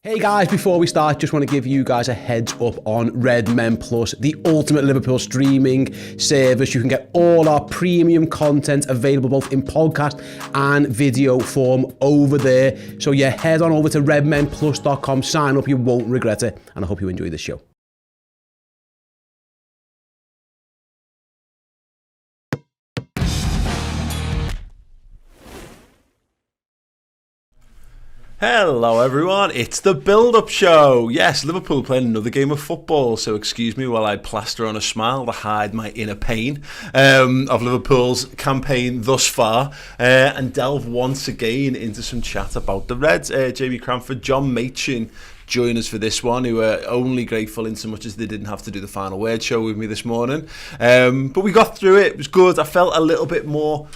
Hey guys, before we start, just want to give you guys a heads up on Redmen Plus, the ultimate Liverpool streaming service. You can get all our premium content available both in podcast and video form over there. So yeah, head on over to redmenplus.com, sign up, you won't regret it, and I hope you enjoy the show. Hello everyone, it's the build-up show. Yes, Liverpool playing another game of football, so excuse me while I plaster on a smile to hide my inner pain of Liverpool's campaign thus far and delve once again into some chat about the Reds. Jamie Cranford, John Machin join us for this one, who are only grateful in so much as they didn't have to do the final word show with me this morning. But we got through it, it was good. I felt a little bit more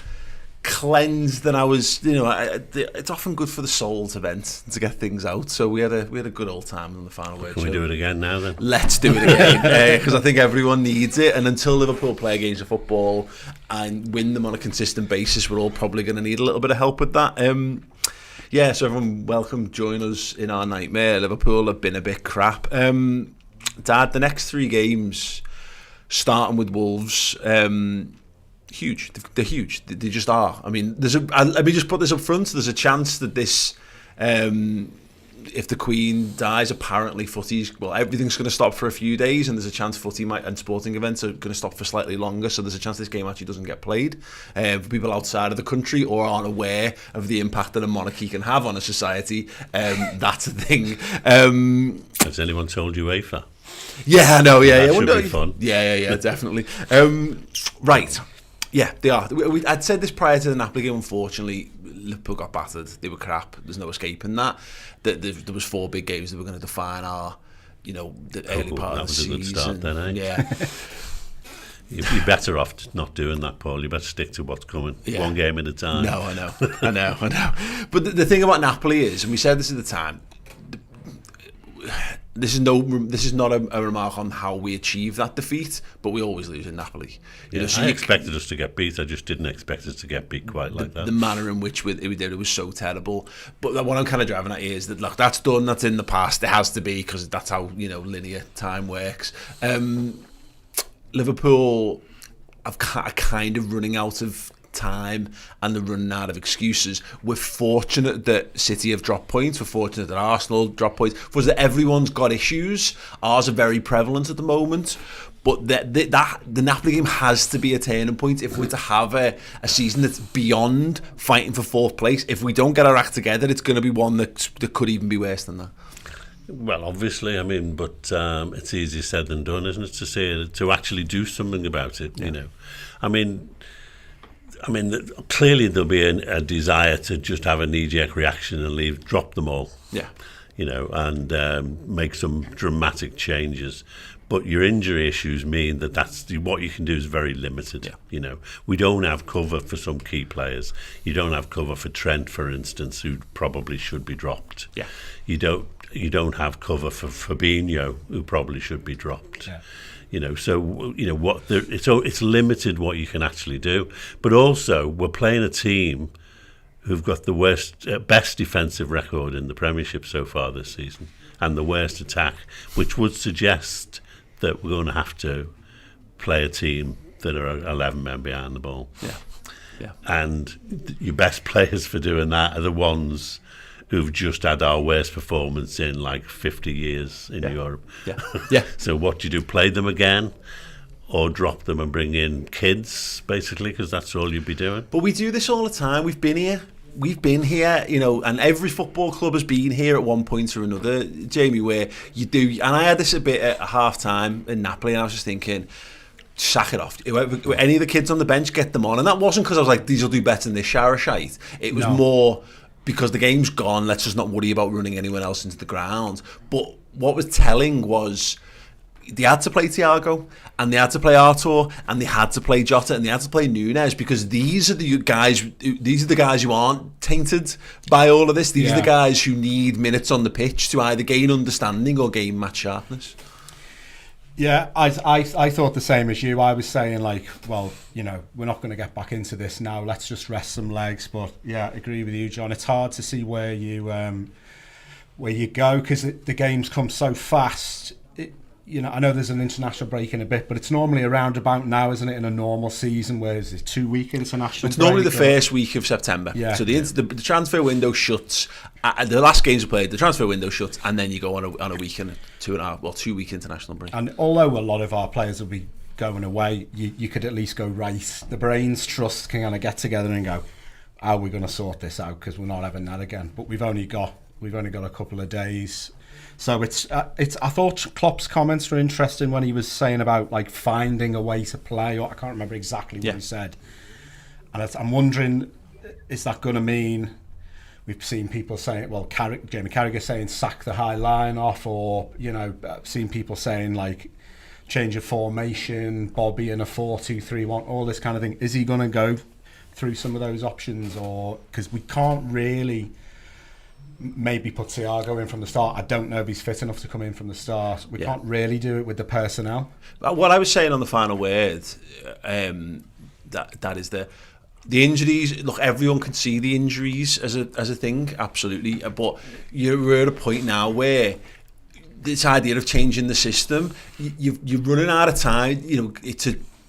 cleansed than I was, it's often good for the soul to vent, to get things out. So we had a good old time on the final word. Can we do it again now then? Let's do it again, because I think everyone needs it. And until Liverpool play games of football and win them on a consistent basis, we're all probably going to need a little bit of help with that. So everyone, welcome, join us in our nightmare. Liverpool have been a bit crap. Dad, the next 3 games, starting with Wolves, huge. They're huge. They just are. I mean, let me just put this up front. There's a chance that this, if the Queen dies, apparently everything's going to stop for a few days, and there's a chance footy and sporting events are going to stop for slightly longer. So there's a chance this game actually doesn't get played. For people outside of the country or aren't aware of the impact that a monarchy can have on a society, that's a thing. Has anyone told you UEFA? Yeah, I know. Yeah, that should be fun. Yeah, definitely. Right. Yeah, they are. I'd said this prior to the Napoli game. Unfortunately, Liverpool got battered. They were crap. There's no escaping that. There was 4 big games that were going to define our, the early part of the season. That was a good start then, eh? Yeah. You're better off not doing that, Paul. You better stick to what's coming. Yeah. One game at a time. No, I know. But the thing about Napoli is, and we said this at the time, This is not a remark on how we achieve that defeat, but we always lose in Napoli. I expected us to get beat. I just didn't expect us to get beat quite like that. The manner in which we did it was so terrible. But what I'm kind of driving at is that, look, that's done. That's in the past. It has to be, because that's how linear time works. Liverpool are kind of running out of time, and they're running out of excuses. We're fortunate that City have dropped points. We're fortunate that Arsenal dropped points. For us, that everyone's got issues. Ours are very prevalent at the moment. But the Napoli game has to be a turning point if we're to have a season that's beyond fighting for 4th place. If we don't get our act together, it's going to be one that could even be worse than that. Well, obviously, but it's easier said than done, isn't it? To actually do something about it. Yeah. Clearly there'll be a desire to just have a knee-jerk reaction and drop them all. Yeah. And make some dramatic changes. But your injury issues mean that's what you can do is very limited. Yeah. We don't have cover for some key players. You don't have cover for Trent, for instance, who probably should be dropped. Yeah. You don't have cover for Fabinho, who probably should be dropped. Yeah. It's limited what you can actually do. But also, we're playing a team who've got the best defensive record in the Premiership so far this season, and the worst attack, which would suggest that we're going to have to play a team that are 11 men behind the ball. Yeah. And your best players for doing that are the ones who've just had our worst performance in like 50 years in Europe. Yeah. So what do you do? Play them again, or drop them and bring in kids, basically, because that's all you'd be doing? But we do this all the time. We've been here, and every football club has been here at one point or another, Jamie, where you do, and I had this a bit at half-time in Napoli, and I was just thinking, sack it off. Any of the kids on the bench, get them on. And that wasn't because I was like, these will do better than this shower shite. It was more because the game's gone, let's just not worry about running anyone else into the ground. But what was telling was they had to play Thiago, and they had to play Artur, and they had to play Jota, and they had to play Nunes, because these are the guys who aren't tainted by all of this. These are the guys who need minutes on the pitch to either gain understanding or gain match sharpness. Yeah, I thought the same as you. I was saying, like, well, we're not going to get back into this now. Let's just rest some legs. But yeah, I agree with you, John. It's hard to see where you where you go, because the games come so fast. I know there's an international break in a bit, but it's normally around about now, isn't it, in a normal season, where is it 2 week international It's break? normally the first week of September. Yeah. So the transfer window shuts, the last games are played, the transfer window shuts, and then you go on a week and 2 week international break. And although a lot of our players will be going away, you could at least go, right, the brains trust can kind of get together and go, how are we going to sort this out, because we're not having that again. But we've only got a couple of days. So it's. I thought Klopp's comments were interesting when he was saying about like finding a way to play. Or I can't remember exactly what he said. And I'm wondering, is that going to mean we've seen people saying, well, Jamie Carragher saying sack the high line off, or seen people saying like change of formation, Bobby in a 4-2-3-1, all this kind of thing. Is he going to go through some of those options, or because we can't really? Maybe put Thiago in from the start. I don't know if he's fit enough to come in from the start. We can't really do it with the personnel. What I was saying on the final word, that is the injuries. Look, everyone can see the injuries as a thing, absolutely. But you're at a point now where this idea of changing the system, you're running out of time.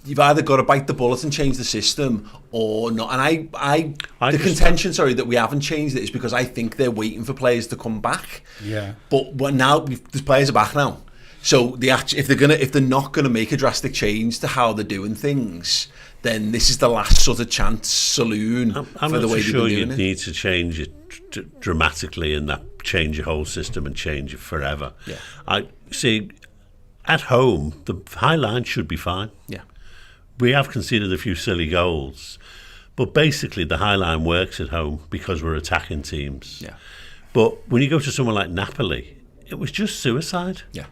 You've either got to bite the bullet and change the system or not. And the contention, that we haven't changed it is because I think they're waiting for players to come back. Yeah. But now the players are back now. So if they're not gonna make a drastic change to how they're doing things, then this is the last sort of chance saloon for the way they're doing it. I'm not sure you need to change it dramatically and that change your whole system and change it forever. Yeah. I see. At home, the high line should be fine. Yeah. We have conceded a few silly goals, but basically the high line works at home because we're attacking teams. Yeah. But when you go to someone like Napoli, it was just suicide. Yeah.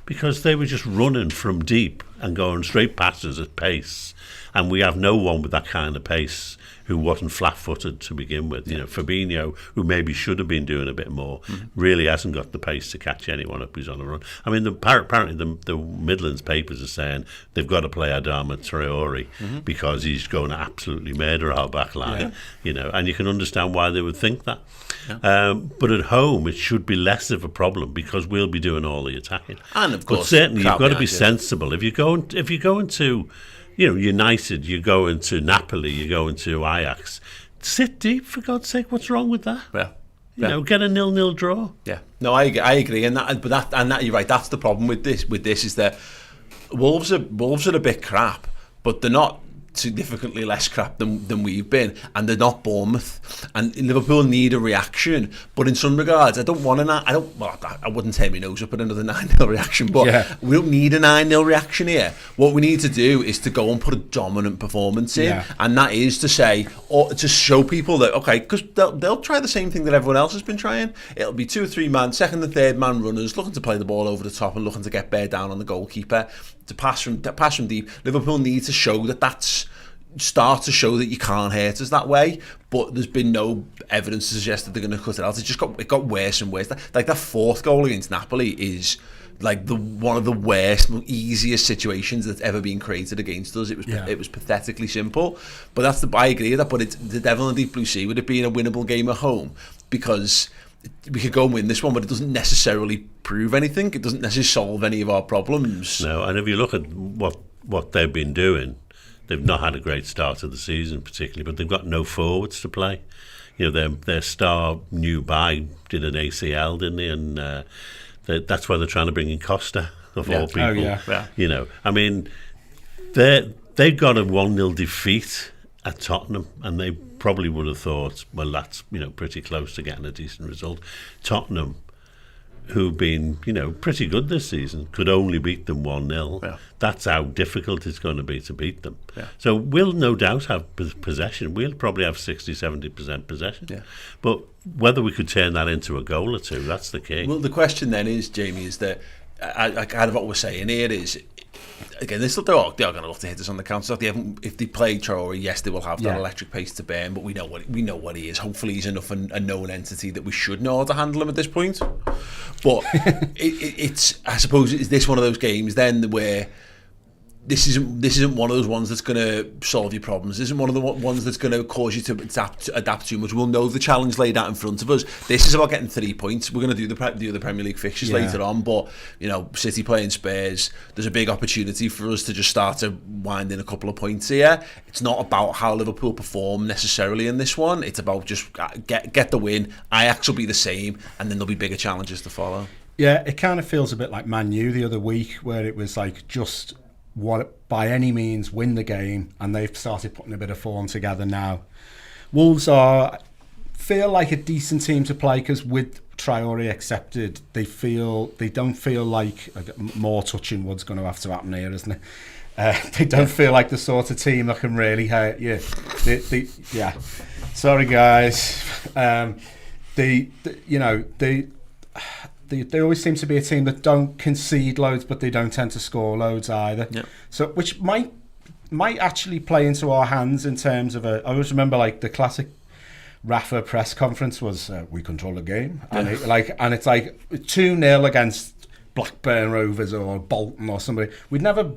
Because they were just running from deep and going straight past us at pace, and we have no one with that kind of pace who wasn't flat-footed to begin with. Fabinho, who maybe should have been doing a bit more, really hasn't got the pace to catch anyone up who's on a run. I mean, apparently the Midlands papers are saying they've got to play Adama Traore because he's going to absolutely murder our back line. And you can understand why they would think that. Yeah. But at home, it should be less of a problem because we'll be doing all the attacking. And of course, but certainly you've got to be sensible. If you're going to United, you're going to Napoli, you're going to Ajax. Sit deep, for God's sake. What's wrong with that? Yeah. Get a 0-0 draw. Yeah. No, I agree, and that you're right. That's the problem with this. Is that Wolves are a bit crap, but they're not significantly less crap than we've been, and they're not Bournemouth, and Liverpool need a reaction. But in some regards, I wouldn't turn my nose up at another 9-0 reaction, but we don't need a 9-0 reaction here. What we need to do is to go and put a dominant performance in, and that is to say, or to show people that, okay, because they'll try the same thing that everyone else has been trying. It'll be 2 or 3 man, second and third man runners looking to play the ball over the top and looking to get bear down on the goalkeeper, to pass from deep. Liverpool need to show start to show that you can't hurt us that way, but there's been no evidence to suggest that they're going to cut it out. It got worse and worse. Like that fourth goal against Napoli is like one of the worst, easiest situations that's ever been created against us. It was pathetically simple, but I agree with that. But it's the devil in the deep blue sea with it being a winnable game at home, because we could go and win this one, but it doesn't necessarily prove anything. It doesn't necessarily solve any of our problems. No, and if you look at what they've been doing, they've not had a great start of the season particularly, but they've got no forwards to play. Their star new buy did an ACL, didn't he? And that's why they're trying to bring in Costa, of all people. Oh, yeah. I mean, they got a 1-0 defeat at Tottenham, and they probably would have thought, well, that's pretty close to getting a decent result. Tottenham, who've been pretty good this season, could only beat them 1-0. Yeah. That's how difficult it's going to be to beat them. Yeah. So we'll no doubt have possession. We'll probably have 60-70% possession. Yeah. But whether we could turn that into a goal or two, that's the key. Well, the question then is, Jamie, is that I kind of what we're saying here is, again, they are going to look to hit us on the counter. If they play Traore, yes, they will have that electric pace to burn. But we know what he is. Hopefully, he's enough a known entity that we should know how to handle him at this point. But it's I suppose, is this one of those games then where this isn't one of those ones that's going to solve your problems. This isn't one of the ones that's going to cause you to adapt too much. We'll know the challenge laid out in front of us. This is about getting 3 points. We're going to do the Premier League fixtures later on, but City playing Spurs, there's a big opportunity for us to just start to wind in a couple of points here. It's not about how Liverpool perform necessarily in this one. It's about just get the win. Ajax will be the same, and then there'll be bigger challenges to follow. Yeah, it kind of feels a bit like Man U the other week, where it was like just by any means win the game, and they've started putting a bit of form together now. Wolves feel like a decent team to play, because with Traore accepted, they don't feel like more touching wood's going to have to happen here, isn't it? They don't feel like the sort of team that can really hurt you. Yeah, sorry guys. They always seem to be a team that don't concede loads, but they don't tend to score loads either. Yep. So, which might actually play into our hands in terms of I always remember like the classic Rafa press conference was we control the game, and it's like 2-0 against Blackburn Rovers or Bolton or somebody. We'd never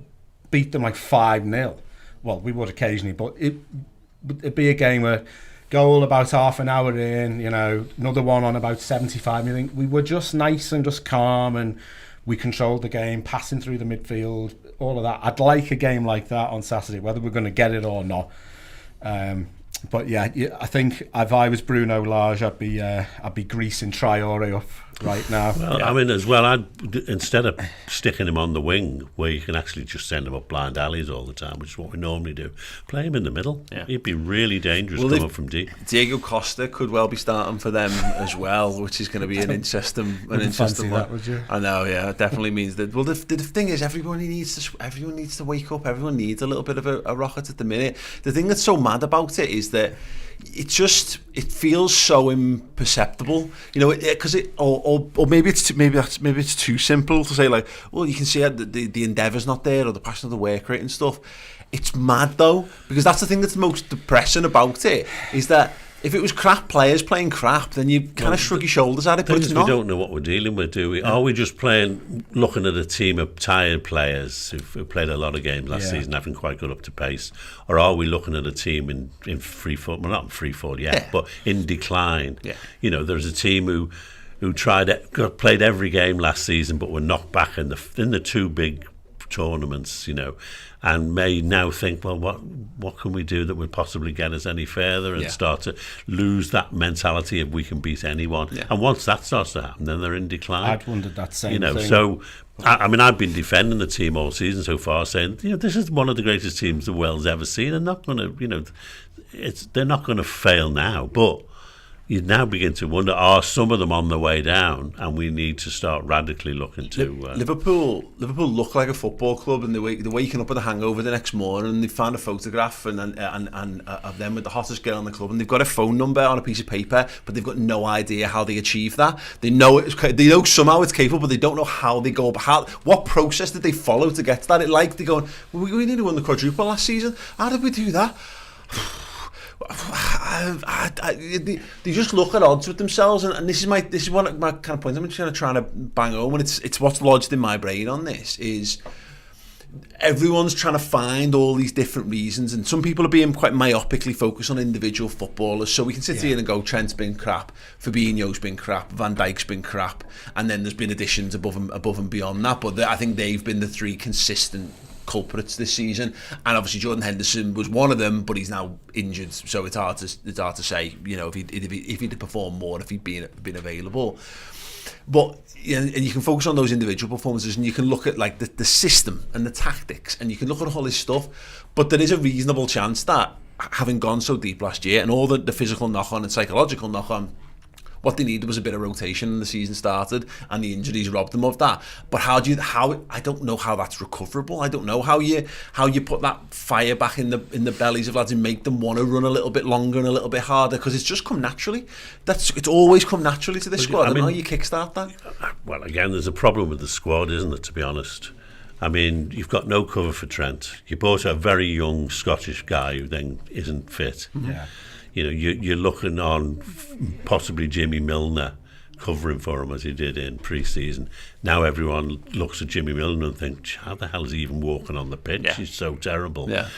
beat them like 5-0. Well, we would occasionally, but it'd be a game where goal about half an hour in, another one on about 75 minutes. We were just nice and just calm, and we controlled the game, passing through the midfield, all of that. I'd like a game like that on Saturday, whether we're going to get it or not. But yeah, I think if I was Bruno Lage, I'd be greasing Traore up right now. Well, I mean, as well, instead of sticking him on the wing, where you can actually just send him up blind alleys all the time, which is what we normally do, play him in the middle. Yeah. He'd be really dangerous coming from deep. Diego Costa could well be starting for them as well, which is going to be an interesting one. That, would you? I know, yeah, it definitely means that. Well, the thing is, everyone needs to wake up. Everyone needs a little bit of a rocket at the minute. The thing that's so mad about it is that it feels so imperceptible, because or maybe it's too simple to say, like, well, you can see the endeavour's not there, or the passion of the work rate and stuff. It's mad though, because that's the thing that's most depressing about it, is that if it was crap players playing crap, then you kind of shrug your shoulders at it, but it's not. We don't know what we're dealing with, do we? Yeah. Are we just looking at a team of tired players who played a lot of games last season, haven't quite got up to pace? Or are we looking at a team in free fall? Well, not in free fall yet, but in decline. Yeah. There's a team who played every game last season, but were knocked back in the two big tournaments, and may now think, well, what can we do that would possibly get us any further, and start to lose that mentality of we can beat anyone. Yeah. And once that starts to happen, then they're in decline. I'd wondered that same thing. So I mean, I've been defending the team all season so far, saying, this is one of the greatest teams the world's ever seen, and not going to, they're not going to fail now, but you now begin to wonder, are some of them on the way down, and we need to start radically looking to... Liverpool look like a football club, and they're waking up with a hangover the next morning, and they found a photograph and of them with the hottest girl in the club, and they've got a phone number on a piece of paper, but they've got no idea how they achieve that. They know somehow it's capable, but they don't know how they go about what process did they follow to get to that. It's like they're going, well, we nearly won the quadruple last season. How did we do that? They just look at odds with themselves, and this is one of my kind of points I'm just trying to bang home, and it's what's lodged in my brain on this is everyone's trying to find all these different reasons, and some people are being quite myopically focused on individual footballers. So we can sit here and go, Trent's been crap, Fabinho's been crap, Van Dijk's been crap, and then there's been additions above and beyond that, but I think they've been the three consistent culprits this season, and obviously Jordan Henderson was one of them, but he's now injured, so it's hard to say, if he'd performed more, if he'd been available. But and you can focus on those individual performances, and you can look at like the system and the tactics, and you can look at all this stuff, but there is a reasonable chance that, having gone so deep last year, and all the physical knock-on and psychological knock-on, what they needed was a bit of rotation when the season started, and the injuries robbed them of that. But how I don't know how that's recoverable. I don't know how you put that fire back in the bellies of lads and make them want to run a little bit longer and a little bit harder, because it's just come naturally. It's always come naturally to this squad. I mean, how you kickstart that? Well, again, there's a problem with the squad, isn't there, to be honest? I mean, you've got no cover for Trent. You bought a very young Scottish guy who then isn't fit. Yeah. You're looking on possibly Jimmy Milner, covering for him as he did in pre-season. Now everyone looks at Jimmy Milner and thinks, how the hell is he even walking on the pitch? Yeah. He's so terrible. Yeah.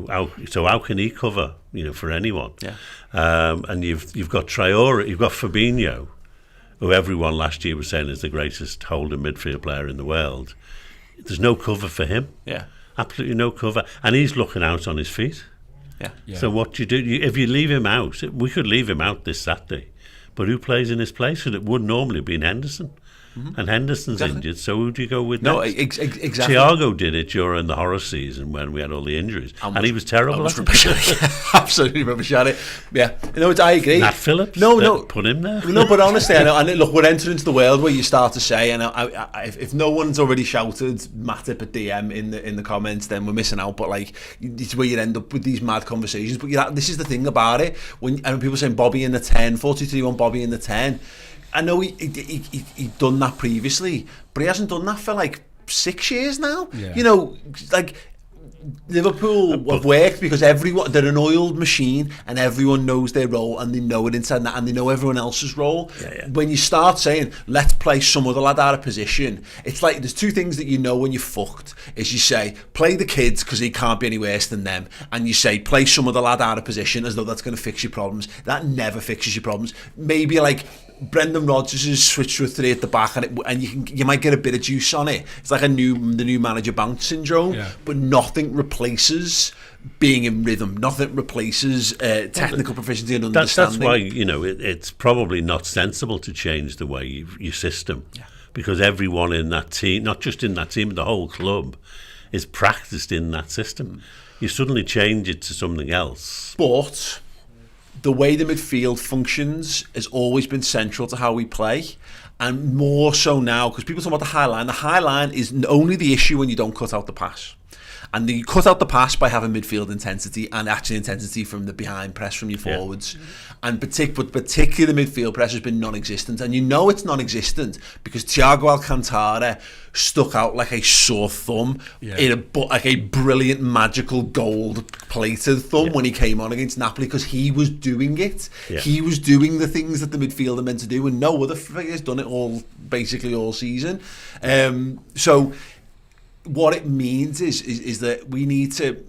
How can he cover, for anyone? Yeah. And you've got Traore, you've got Fabinho, who everyone last year was saying is the greatest holding midfield player in the world. There's no cover for him. Yeah. Absolutely no cover. And he's looking out on his feet. Yeah. So what do you do? If you leave him out, we could leave him out this Saturday. But who plays in his place? Because it would normally be Henderson. And Henderson's injured, so who do you go with No, next? exactly. Thiago did it during the horror season when we had all the injuries. And he was terrible. Absolutely rubbish at it. Yeah. I agree. Nat Phillips? No. Put him there. No, but honestly, I know. And look, we're entering into the world where you start to say, and if no one's already shouted Matip at DM in the comments, then we're missing out. But it's where you end up with these mad conversations. But this is the thing about it. When people saying Bobby in the 10, 43-1 Bobby in the 10. I know he'd done that previously, but he hasn't done that for 6 years now. Yeah. Liverpool have worked because they're an oiled machine and everyone knows their role and they know it inside that and they know everyone else's role. When you start saying let's play some other lad out of position, it's like there's two things that you know when you're fucked is you say play the kids because he can't be any worse than them, and you say play some other lad out of position as though that's going to fix your problems. That never fixes your problems. Maybe Brendan Rodgers has switched to a 3 at the back, and you might get a bit of juice on it. It's like the new manager bounce syndrome, but nothing replaces being in rhythm. Nothing replaces technical proficiency and understanding. That's why it's probably not sensible to change the way your system, because everyone in that team, not just in that team, but the whole club, is practiced in that system. You suddenly change it to something else, but the way the midfield functions has always been central to how we play, and more so now because people talk about the high line. The high line is only the issue when you don't cut out the pass. And you cut out the pass by having midfield intensity and actually intensity from the behind press from your forwards. And particularly the midfield press has been non-existent. And it's non-existent because Thiago Alcantara stuck out like a sore thumb in a brilliant magical gold-plated thumb when he came on against Napoli because he was doing it. Yeah. He was doing the things that the midfield are meant to do, and no other figure has done it basically all season. So what it means is that we need to,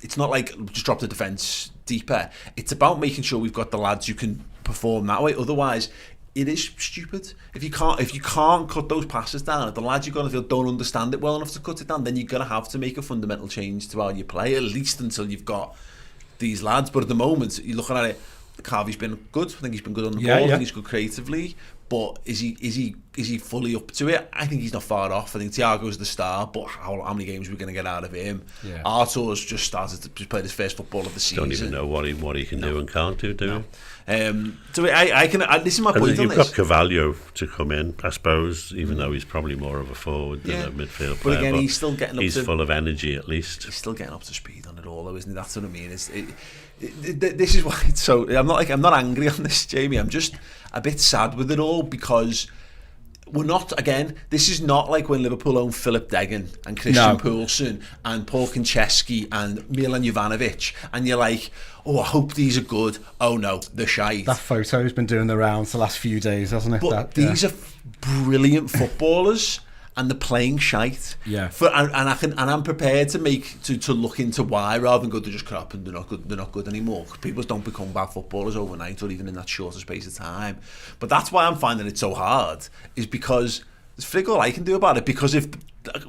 it's not like just drop the defence deeper. It's about making sure we've got the lads who can perform that way. Otherwise, it is stupid. If you can't cut those passes down, if the lads you've got on the field don't understand it well enough to cut it down, then you're going to have to make a fundamental change to how you play, at least until you've got these lads. But at the moment, you're looking at it, Carvey's been good. I think he's been good on the ball. I think he's good creatively. But is he fully up to it? I think he's not far off. I think Thiago's the star, but how many games are we going to get out of him? Yeah. Artur's just started to play his first football of the season. Don't even know what he can do and can't do. So I can. This is my point on this. You've got Carvalho to come in, I suppose, even though he's probably more of a forward than a midfield player. But again, he's still getting up. He's full of energy, at least. He's still getting up to speed on it all, though, isn't he? That's what I mean. This is why it's so. I'm not angry on this, Jamie. I'm just a bit sad with it all because we're not. Again, this is not like when Liverpool owned Philip Deggan and Christian Poulsen and Paul Konchesky and Milan Jovanovic, and you're like, oh, I hope these are good. Oh no, they're shite. That photo's been doing the rounds the last few days, hasn't it? But these are brilliant footballers. And they're playing shite. Yeah. And I'm prepared to look into why, rather than go, they're just crap and they're not good anymore. Because people don't become bad footballers overnight or even in that shorter space of time. But that's why I'm finding it so hard, is because there's frig all I can do about it. Because if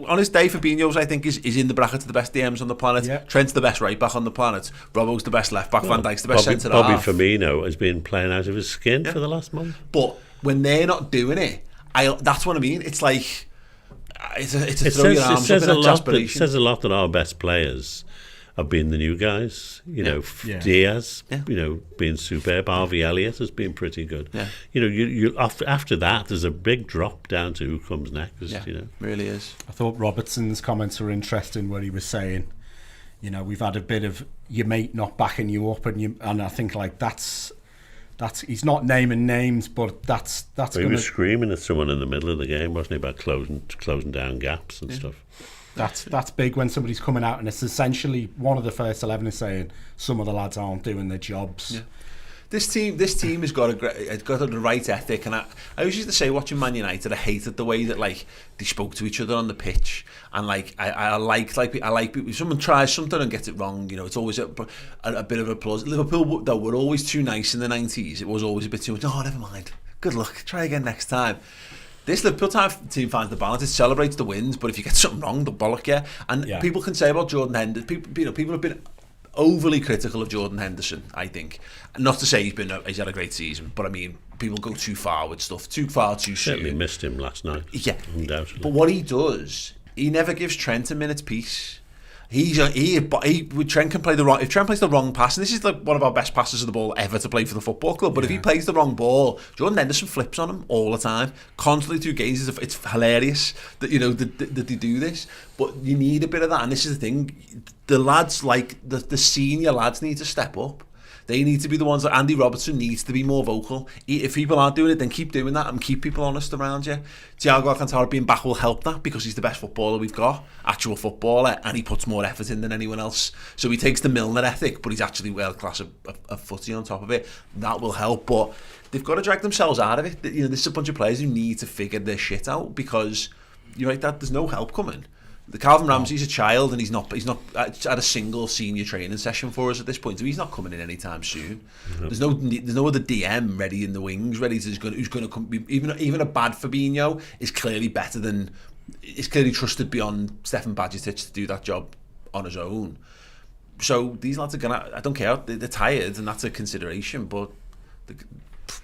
on his day, Fabinho's I think is in the bracket of the best DMs on the planet. Yeah. Trent's the best right back on the planet. Robbo's the best left back. Van Dijk's the best centre half. Bobby Firmino has been playing out of his skin for the last month. But when they're not doing it, that's what I mean. It's like. It says a lot that our best players have been the new guys. Diaz, being superb. Harvey Elliott has been pretty good. Yeah. You after that, there's a big drop down to who comes next. Really is. I thought Robertson's comments were interesting, where he was saying, we've had a bit of your mate not backing you up, and I think that's he's not naming names, but that's. He was screaming at someone in the middle of the game, wasn't he, about closing down gaps and stuff. That's big when somebody's coming out and it's essentially one of the first 11 is saying some of the lads aren't doing their jobs. This team has got the right ethic, and I always used to say, watching Man United, I hated the way that like they spoke to each other on the pitch, and like I like if someone tries something and gets it wrong, you know, it's always a bit of applause. Liverpool though were always too nice in the 90s. It was always a bit too much. Oh, never mind. Good luck. Try again next time. This Liverpool team finds the balance. It celebrates the wins, but if you get something wrong, they'll bollock you. And people can say about Jordan Henderson. People have been overly critical of Jordan Henderson, I think. Not to say he's had a great season, but I mean, people go too far with stuff, too far, too soon. Certainly missed him last night. Yeah, undoubtedly. But what he does, he never gives Trent a minute's peace. Trent can play the wrong. If Trent plays the wrong pass, and this is like one of our best passes of the ball ever to play for the football club. But if he plays the wrong ball, Jordan Henderson flips on him all the time, constantly through games. It's hilarious that that they do this. But you need a bit of that, and this is the thing: the lads, like the senior lads, need to step up. They need to be the ones that Andy Robertson needs to be more vocal. If people aren't doing it, then keep doing that and keep people honest around you. Thiago Alcantara being back will help that because he's the best footballer we've got, actual footballer, and he puts more effort in than anyone else. So he takes the Milner ethic, but he's actually world class of footy on top of it. That will help, but they've got to drag themselves out of it. You know, this is a bunch of players who need to figure their shit out because you're right, that there's no help coming. The Calvin Ramsey's a child, and he's not had a single senior training session for us at this point, so he's not coming in anytime soon. There's no other DM ready in the wings, who's going to come. Even a bad Fabinho is clearly better than, is clearly trusted beyond Stefan Bajcetic to do that job on his own. So these lads are gonna. I don't care. They're tired, and that's a consideration, but.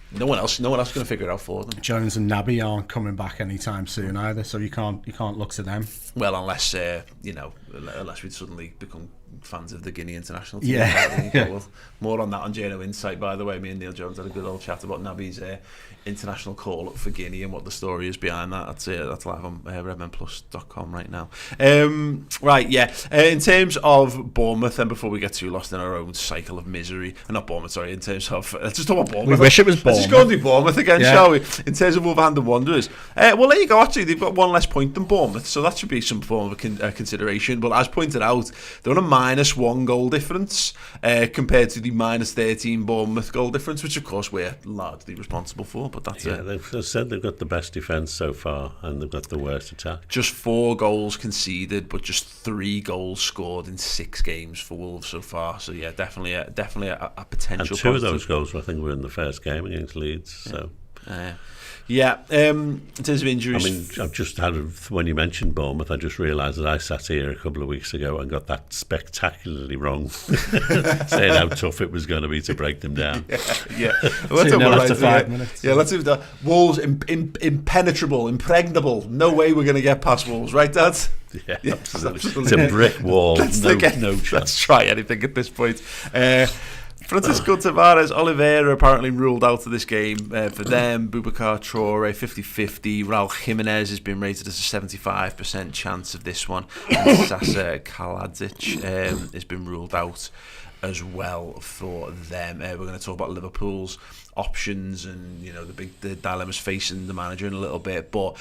No one else going to figure it out for them. Jones and Naby aren't coming back anytime soon either, so you can't look to them. Well, unless unless we suddenly become fans of the Guinea international team. Yeah. Well, more on that on JNO Insight, by the way. Me and Neil Jones had a good old chat about Naby's international call up for Guinea and what the story is behind that. That's live on redmenplus.com right now. Right, yeah. In terms of Bournemouth, and before we get too lost in our own cycle of misery, not Bournemouth, sorry. In terms of let's just talk about Bournemouth. We wish it was Bournemouth. Let's just go and do Bournemouth again, shall we? In terms of Wolverhampton Wanderers, well, there you go. Actually, they've got one less point than Bournemouth, so that should be some form of consideration. But as pointed out, they're on a -1 goal difference compared to the -13 Bournemouth goal difference, which of course we're largely responsible for. But that's it. They've said they've got the best defence so far, and they've got the worst attack. Just 4 goals conceded, but just 3 goals scored in 6 games for Wolves so far. So yeah, definitely a potential. And 2 of positive. those goals, I think, were in the first game against Leeds. So. In terms of injuries, I mean, I've just had, when you mentioned Bournemouth, I just realised that I sat here a couple of weeks ago and got that spectacularly wrong, saying how tough it was going to be to break them down. Yeah. Let's so after 5 minutes. Yeah, let's do that. Wolves impenetrable, impregnable. No way we're going to get past Wolves, right, Dad? Yeah, absolutely. It's a brick wall. No chance. Let's try anything at this point. Francisco Tavares, Oliveira apparently ruled out of this game for them. Boubacar Traore 50-50. Raul Jimenez has been rated as a 75% chance of this one. And Sasa Kaladzic has been ruled out as well for them. We're going to talk about Liverpool's options and the dilemmas facing the manager in a little bit, but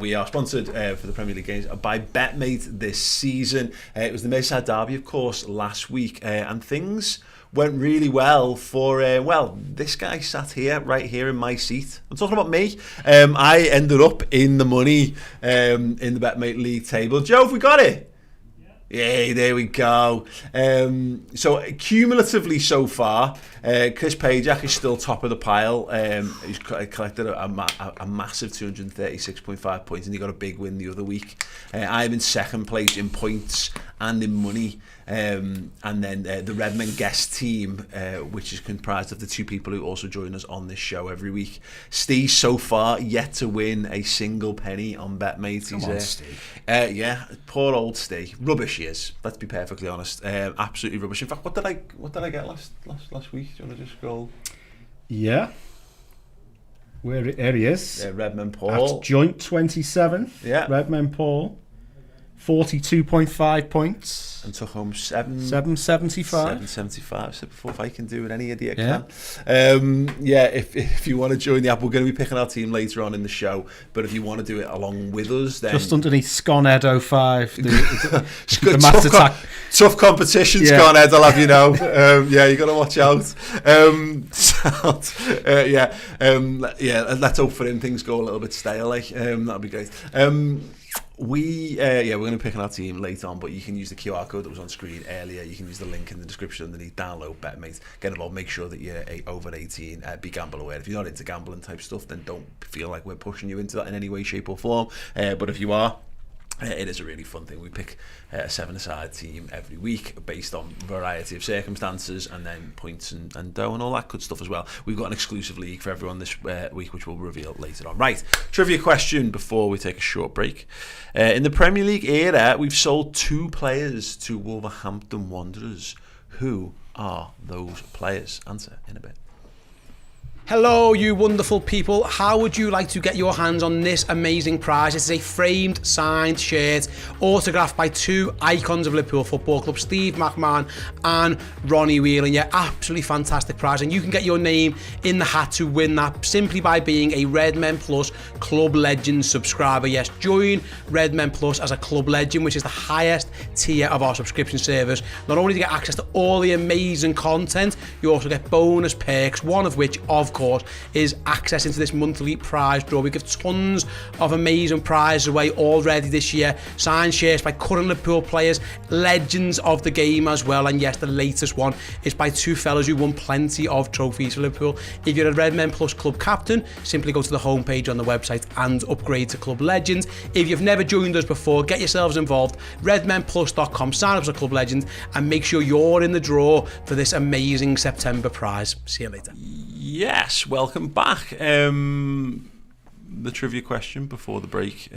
we are sponsored for the Premier League games by Betmate this season. It was the Merseyside derby, of course, last week, and things went really well for this guy sat here, right here in my seat. I'm talking about me. I ended up in the money in the Betmate League table. Joe, have we got it? Yeah, there we go. So cumulatively so far, Chris Pajak is still top of the pile. He's collected a massive 236.5 points, and he got a big win the other week. I'm in second place in points and in money. And then the Redmen guest team, which is comprised of the 2 people who also join us on this show every week. Steve, so far, yet to win a single penny on Betmate. Come on, Steve. Yeah, poor old Steve. Rubbish he is. Let's be perfectly honest. Absolutely rubbish. In fact, what did I get last week? Do you want to just scroll? Yeah. There he is. Redmen Paul. At joint 27. Yeah. Redmen Paul. 42.5 points. And took home 775. 775. So before if I can do it, any idiot can. If you want to join the app, we're going to be picking our team later on in the show. But if you want to do it along with us, then just underneath Sconed 05. The master tough competition, Sconed, I'll have you know. You got to watch out. Let's hope for him things go a little bit stale. That'd be great. We're going to be picking our team later on, but you can use the QR code that was on screen earlier. You can use the link in the description underneath. Download Betmate, get involved. Make sure that you're over 18. Be gamble aware. If you're not into gambling type stuff, then don't feel like we're pushing you into that in any way, shape, or form. But if you are, it is a really fun thing. We pick a 7-a-side team every week based on a variety of circumstances, and then points and dough and all that good stuff as well. We've got an exclusive league for everyone this week, which we'll reveal later on. Right, trivia question before we take a short break. In the Premier League era, we've sold 2 players to Wolverhampton Wanderers. Who are those players? Answer in a bit. Hello, you wonderful people. How would you like to get your hands on this amazing prize? This is a framed, signed shirt, autographed by 2 icons of Liverpool Football Club, Steve McMahon and Ronnie Whelan. Yeah, absolutely fantastic prize. And you can get your name in the hat to win that simply by being a Redmen Plus Club Legends subscriber. Yes, join Redmen Plus as a Club Legend, which is the highest tier of our subscription service. Not only do you get access to all the amazing content, you also get bonus perks, one of which, of course, is access into this monthly prize draw. We give tons of amazing prizes away already this year. Signed shirts by current Liverpool players, legends of the game as well. And yes, the latest one is by 2 fellas who won plenty of trophies for Liverpool. If you're a Redmen Plus Club captain, simply go to the homepage on the website and upgrade to Club Legends. If you've never joined us before, get yourselves involved. redmenplus.com, sign up as a Club Legend, and make sure you're in the draw for this amazing September prize. See you later. Yes, welcome back. The trivia question before the break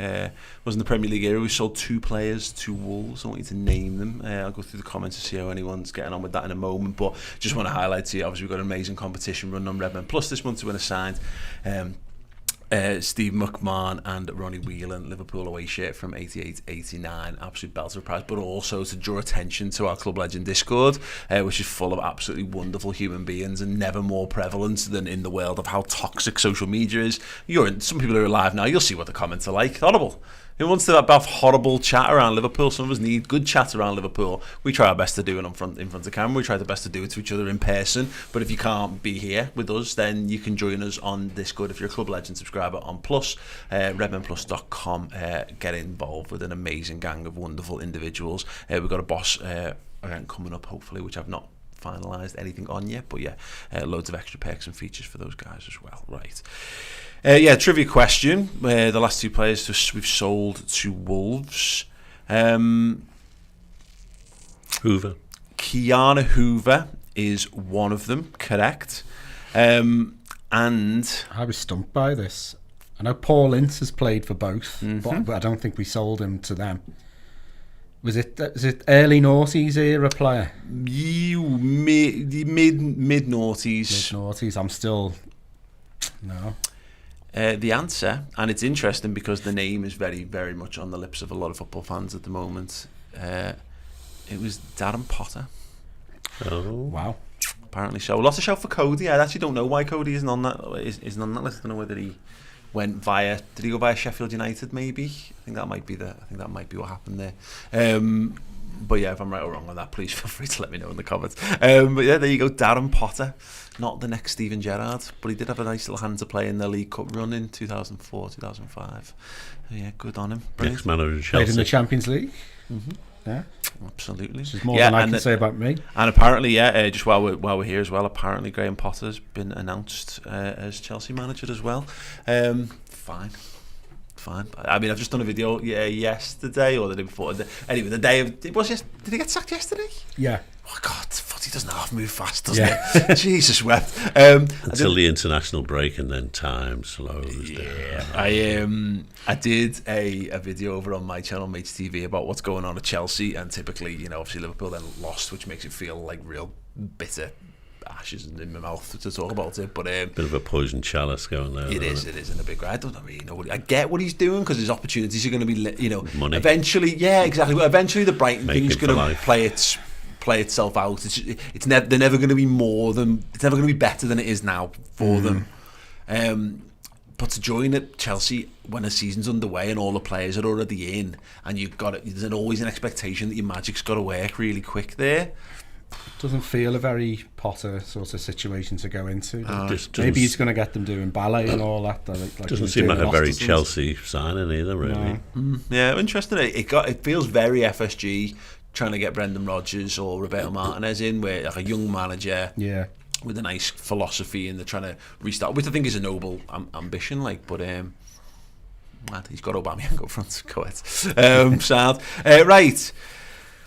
was in the Premier League era. We sold 2 players to Wolves. I want you to name them. I'll go through the comments to see how anyone's getting on with that in a moment. But just want to highlight to you, obviously, we've got an amazing competition running on Redmen Plus this month to win a signed Steve McMahon and Ronnie Whelan Liverpool away shirt from 88-89, absolute belter prize, but also to draw attention to our Club Legend Discord, which is full of absolutely wonderful human beings and never more prevalent than in the world of how toxic social media is. Some people are alive now, you'll see what the comments are like. Horrible. Who wants to have horrible chat around Liverpool? Some of us need good chat around Liverpool. We try our best to do it in front of camera. We try the best to do it to each other in person. But if you can't be here with us, then you can join us on Discord. If you're a Club Legend subscriber on Plus, redmenplus.com, get involved with an amazing gang of wonderful individuals. We've got a boss event coming up, hopefully, which I've not finalised anything on yet. But loads of extra perks and features for those guys as well. Right. Trivia question. The last 2 players we've sold to Wolves. Hoover. Kiana Hoover is one of them, correct. And I was stumped by this. I know Paul Ince has played for both, but I don't think we sold him to them. Was it early noughties era player? You mid noughties. Mid noughties. I'm still no. The answer, and it's interesting because the name is very, very much on the lips of a lot of football fans at the moment. It was Darren Potter. Oh wow! Apparently so. Lots of shout for Cody. I actually don't know why Cody isn't on that. Isn't on that list. I don't know whether he went via. Did he go via Sheffield United? Maybe. I think that might be what happened there. But yeah, if I'm right or wrong on that, please feel free to let me know in the comments. But yeah, there you go, Darren Potter. Not the next Steven Gerrard, but he did have a nice little hand to play in the League Cup run in 2004, 2005. Yeah, good on him. Next man over Chelsea. Played in the Champions League. Mm-hmm. Yeah, absolutely. Which is more than I can say about me. And apparently, just while we're here as well, apparently Graham Potter's been announced as Chelsea manager as well. Fine. I mean, I've just done a video yesterday or the day before. Anyway, the day of did he get sacked yesterday? Yeah. Oh God, footy doesn't half move fast, doesn't it? Jesus wept. Until the international break, and then time slows down. I did a video over on my channel, Mates TV, about what's going on at Chelsea, and typically, obviously Liverpool then lost, which makes it feel like real bitter ashes in my mouth to talk about it, but bit of a poison chalice going there. It is in a big way. I don't really know I get what he's doing, because his opportunities are going to be, money. Eventually, yeah, exactly. Well, eventually the Brighton thing's going to play itself out. They're never going to be more than, it's never going to be better than it is now for them. But to join at Chelsea when a season's underway and all the players are already in, and there's always an expectation that your magic's got to work really quick there. Doesn't feel a very Potter sort of situation to go into. Maybe he's going to get them doing ballet and all that. Doesn't seem like a very Chelsea signing either, really. No. Yeah, interesting. It feels very FSG trying to get Brendan Rodgers or Roberto Martinez in, where like a young manager. Yeah. With a nice philosophy, and they're trying to restart, which I think is a noble ambition. But he's got Aubameyang up front. Go ahead. Sad. Right.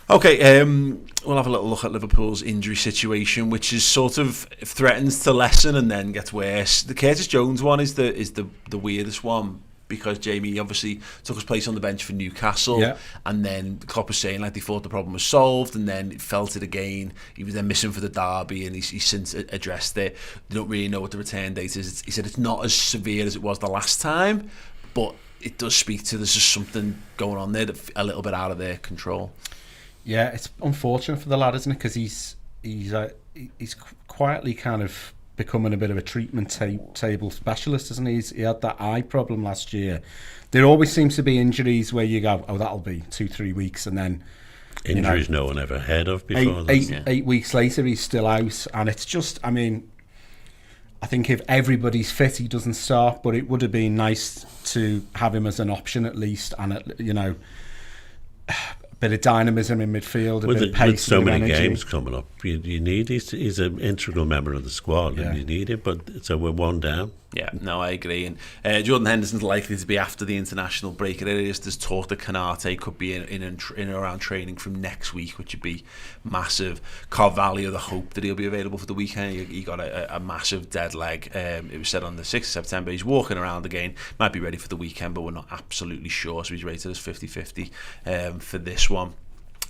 Okay. We'll have a little look at Liverpool's injury situation, which is sort of threatens to lessen and then gets worse. The Curtis Jones one is the weirdest one, because Jamie obviously took his place on the bench for Newcastle, and then Klopp was saying like they thought the problem was solved, and then felt it again. He was then missing for the derby, and he's since addressed it. They don't really know what the return date is. He said it's not as severe as it was the last time, but it does speak to there's just something going on there that a little bit out of their control. Yeah, it's unfortunate for the lad, isn't it? Because he's quietly kind of becoming a bit of a treatment table specialist, isn't he? He had that eye problem last year. There always seems to be injuries where you go, oh, that'll be 2-3 weeks, and then injuries no one ever heard of before. 8 weeks later, he's still out, and it's just, I mean, I think if everybody's fit, he doesn't start, but it would have been nice to have him as an option at least, and a bit of dynamism in midfield, a bit of pace. With so many games coming up, you need, he's an integral member of the squad, and you need it, but so we're one down. Yeah, no, I agree. And Jordan Henderson's likely to be after the international break. There's talk that Canate could be in and around training from next week, which would be massive. Carvalho, the hope that he'll be available for the weekend. He got a massive dead leg. It was said on the 6th of September. He's walking around again. Might be ready for the weekend, but we're not absolutely sure. So he's rated as 50-50 for this one.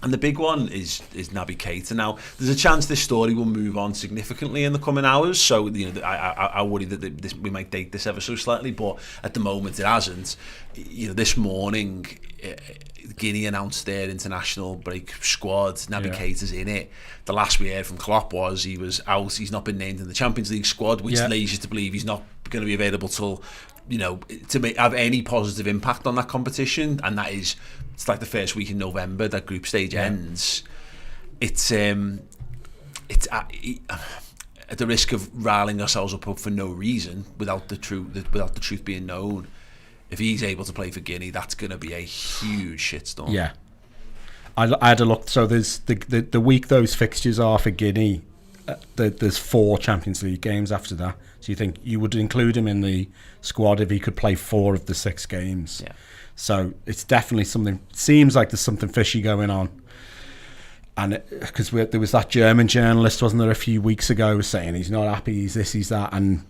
And the big one is Naby Keita. Now, there's a chance this story will move on significantly in the coming hours. So, I worry that we might date this ever so slightly, but at the moment it hasn't. This morning, Guinea announced their international break squad. Naby Keita's in it. The last we heard from Klopp was he was out. He's not been named in the Champions League squad, which leads you to believe he's not going to be available till to have any positive impact on that competition, and it's like the first week in November that group stage ends. It's at the risk of riling ourselves up for no reason without the truth being known. If he's able to play for Guinea, that's going to be a huge shitstorm. Yeah, I had a look. So there's the week those fixtures are for Guinea. There's 4 Champions League games after that. So you think you would include him in the squad if he could play 4 of the 6 games? Yeah. So it's definitely something. Seems like there's something fishy going on. And because there was that German journalist, wasn't there, a few weeks ago, saying he's not happy, he's this, he's that, and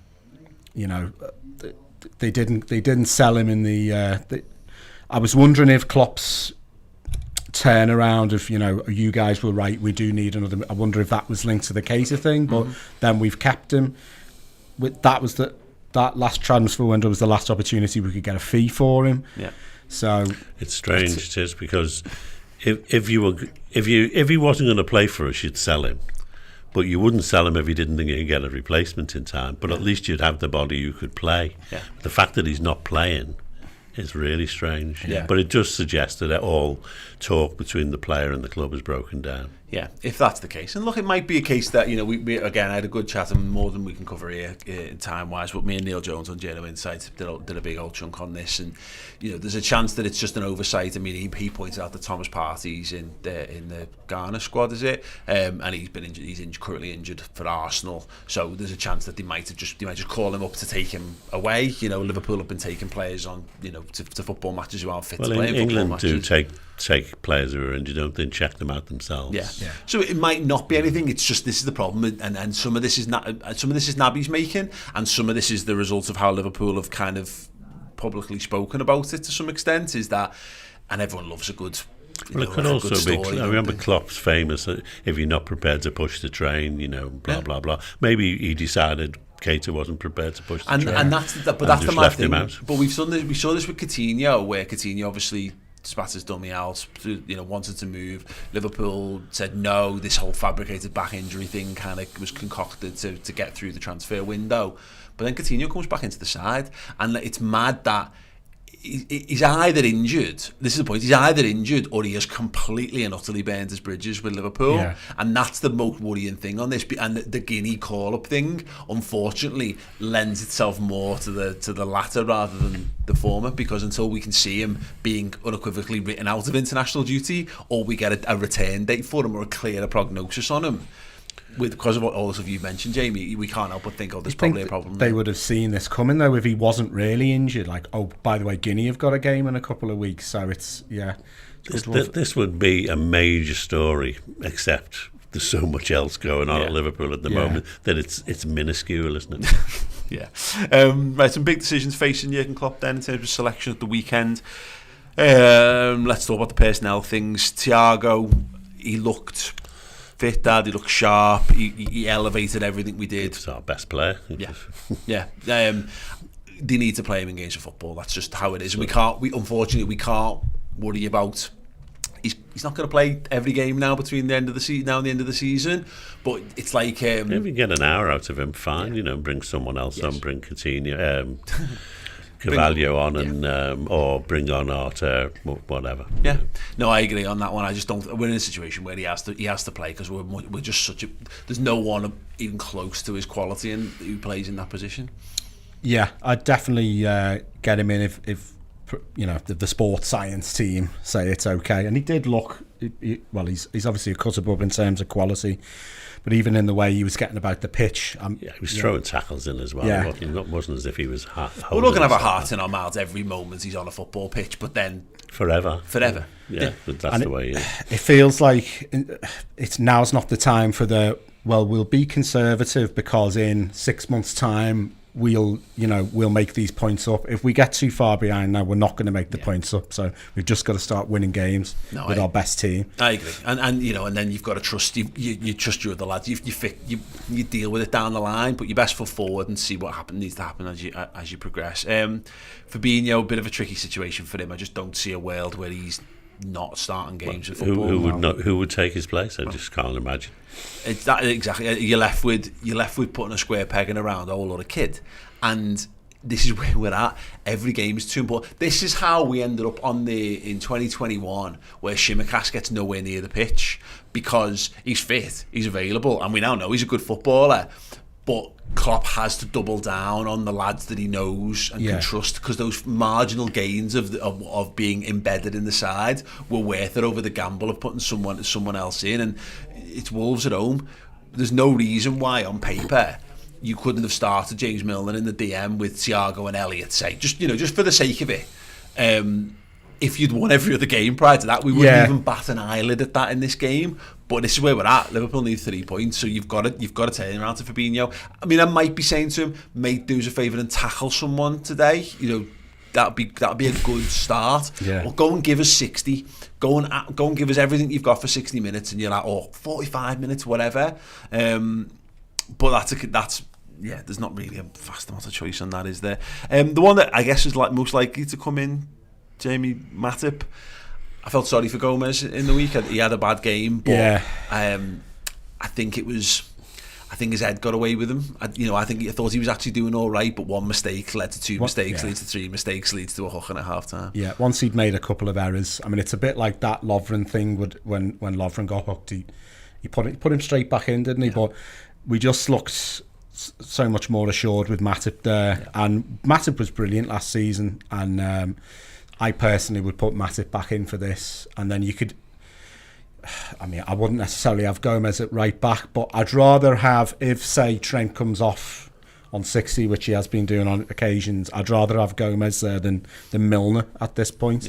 they didn't sell him in the. I was wondering if Klopp's turnaround of you guys were right, we do need another. I wonder if that was linked to the Keita thing, but then we've kept him. That last transfer window was the last opportunity we could get a fee for him. Yeah. So it's strange, it is, because if he wasn't going to play for us, you'd sell him. But you wouldn't sell him if he didn't think he'd get a replacement in time. But at least you'd have the body you could play. Yeah. The fact that he's not playing is really strange. Yeah. But it does suggest that all talk between the player and the club has broken down. Yeah, if that's the case. And look, it might be a case that, we again, I had a good chat, and more than we can cover here time-wise, but me and Neil Jones on Journal Insight did a big old chunk on this, and, there's a chance that it's just an oversight. I mean, he pointed out that Thomas Partey's in the Ghana squad, is it? And he's been injured. He's currently injured for Arsenal, so there's a chance that they might just call him up to take him away. Liverpool have been taking players on, to football matches who aren't fit to play in England football matches. do take players who are injured, don't they, and check them out themselves. Yeah. So it might not be anything. It's just this is the problem, and some of this is Naby's making, and some of this is the result of how Liverpool have kind of publicly spoken about it to some extent. Is that, and everyone loves a good Well, it could also be. I remember Klopp's famous that if you're not prepared to push the train, blah blah. Maybe he decided Keita wasn't prepared to push the train, and that's the mad thing. But we saw this with Coutinho, where Coutinho obviously spat his dummy out, wanted to move. Liverpool said no. This whole fabricated back injury thing kind of was concocted to get through the transfer window. But then Coutinho comes back into the side, and it's mad that he's either injured. This is the point. He's either injured or he has completely and utterly burned his bridges with Liverpool, and that's the most worrying thing on this. And the Guinea call-up thing, unfortunately, lends itself more to the latter rather than the former, because until we can see him being unequivocally written out of international duty, or we get a return date for him or a clearer prognosis on him, because of all the stuff you've mentioned, Jamie, we can't help but think, there's probably a problem they there. Would have seen this coming, though, if he wasn't really injured. Like, by the way, Guinea have got a game in a couple of weeks, so it's, This would be a major story, except there's so much else going on at Liverpool at the moment that it's minuscule, isn't it? Right, some big decisions facing Jurgen Klopp then in terms of selection at the weekend. Let's talk about the personnel things. Thiago, he looked fit, he looked sharp, he elevated everything we did. He's our best player. They need to play him in games of football. That's just how it is. And unfortunately we can't worry about. He's not going to play every game now between the end of the season and the end of the season. But it's like if you get an hour out of him, fine. Bring someone else on, bring Coutinho, Carvalho on, and or bring on Arter, whatever. Yeah, no, I agree on that one. I just don't. We're in a situation where he has to play, because we're just such a. There's no one even close to his quality and who plays in that position. Yeah, I'd definitely get him in if the sports science team say it's okay. And he did look. He's obviously a cut above in terms of quality. But even in the way he was getting about the pitch, he was throwing tackles in as well. Yeah. It wasn't as if he was. We're not going to have a heart in our mouths every moment he's on a football pitch, but then forever. Yeah. But that's the way. It feels like now's not the time for we'll be conservative because in 6 months' time we'll make these points up. If we get too far behind now, we're not going to make the points up. So we've just got to start winning games with our best team. I agree, and then you've got to trust you trust your other lads. You deal with it down the line, put your best foot forward and see what needs to happen as you progress. Fabinho, a bit of a tricky situation for him. I just don't see a world where he's not starting games of football. Who would take his place? I just can't imagine. It's that exactly. You're left with putting a square peg in a round hole or a kid, and this is where we're at. Every game is too important. This is how we ended up in 2021, where Shimikas gets nowhere near the pitch because he's fit, he's available, and we now know he's a good footballer. But Klopp has to double down on the lads that he knows and can trust, because those marginal gains of being embedded in the side were worth it over the gamble of putting someone else in. And it's Wolves at home. There's no reason why on paper you couldn't have started James Milner in the DM with Thiago and Elliott, say, just for the sake of it. If you'd won every other game prior to that, we wouldn't even bat an eyelid at that in this game. But this is where we're at. Liverpool need 3 points, so you've got to turn around to Fabinho. I mean, I might be saying to him, mate, do us a favour and tackle someone today. That'd be a good start. Yeah. Or go and give us 60. Go and give us everything you've got for 60 minutes, and you're like, 45 minutes, whatever. But that's. Yeah, there's not really a vast amount of choice on that, is there? The one that I guess is most likely to come in, Jamie, Matip. I felt sorry for Gomez in the week. He had a bad game, but I think his head got away with him. I think he thought he was actually doing all right, but one mistake led to 2 mistakes, leads to 3 mistakes, leads to a hook and a half time. Yeah, once he'd made a couple of errors. I mean, it's a bit like that Lovren thing when Lovren got hooked. He put him straight back in, didn't he? Yeah. But we just looked so much more assured with Matip there, and Matip was brilliant last season, and I personally would put Matip back in for this, and then you could. I mean, I wouldn't necessarily have Gomez at right back, but I'd rather have, if say Trent comes off on 60, which he has been doing on occasions, I'd rather have Gomez there than Milner at this point.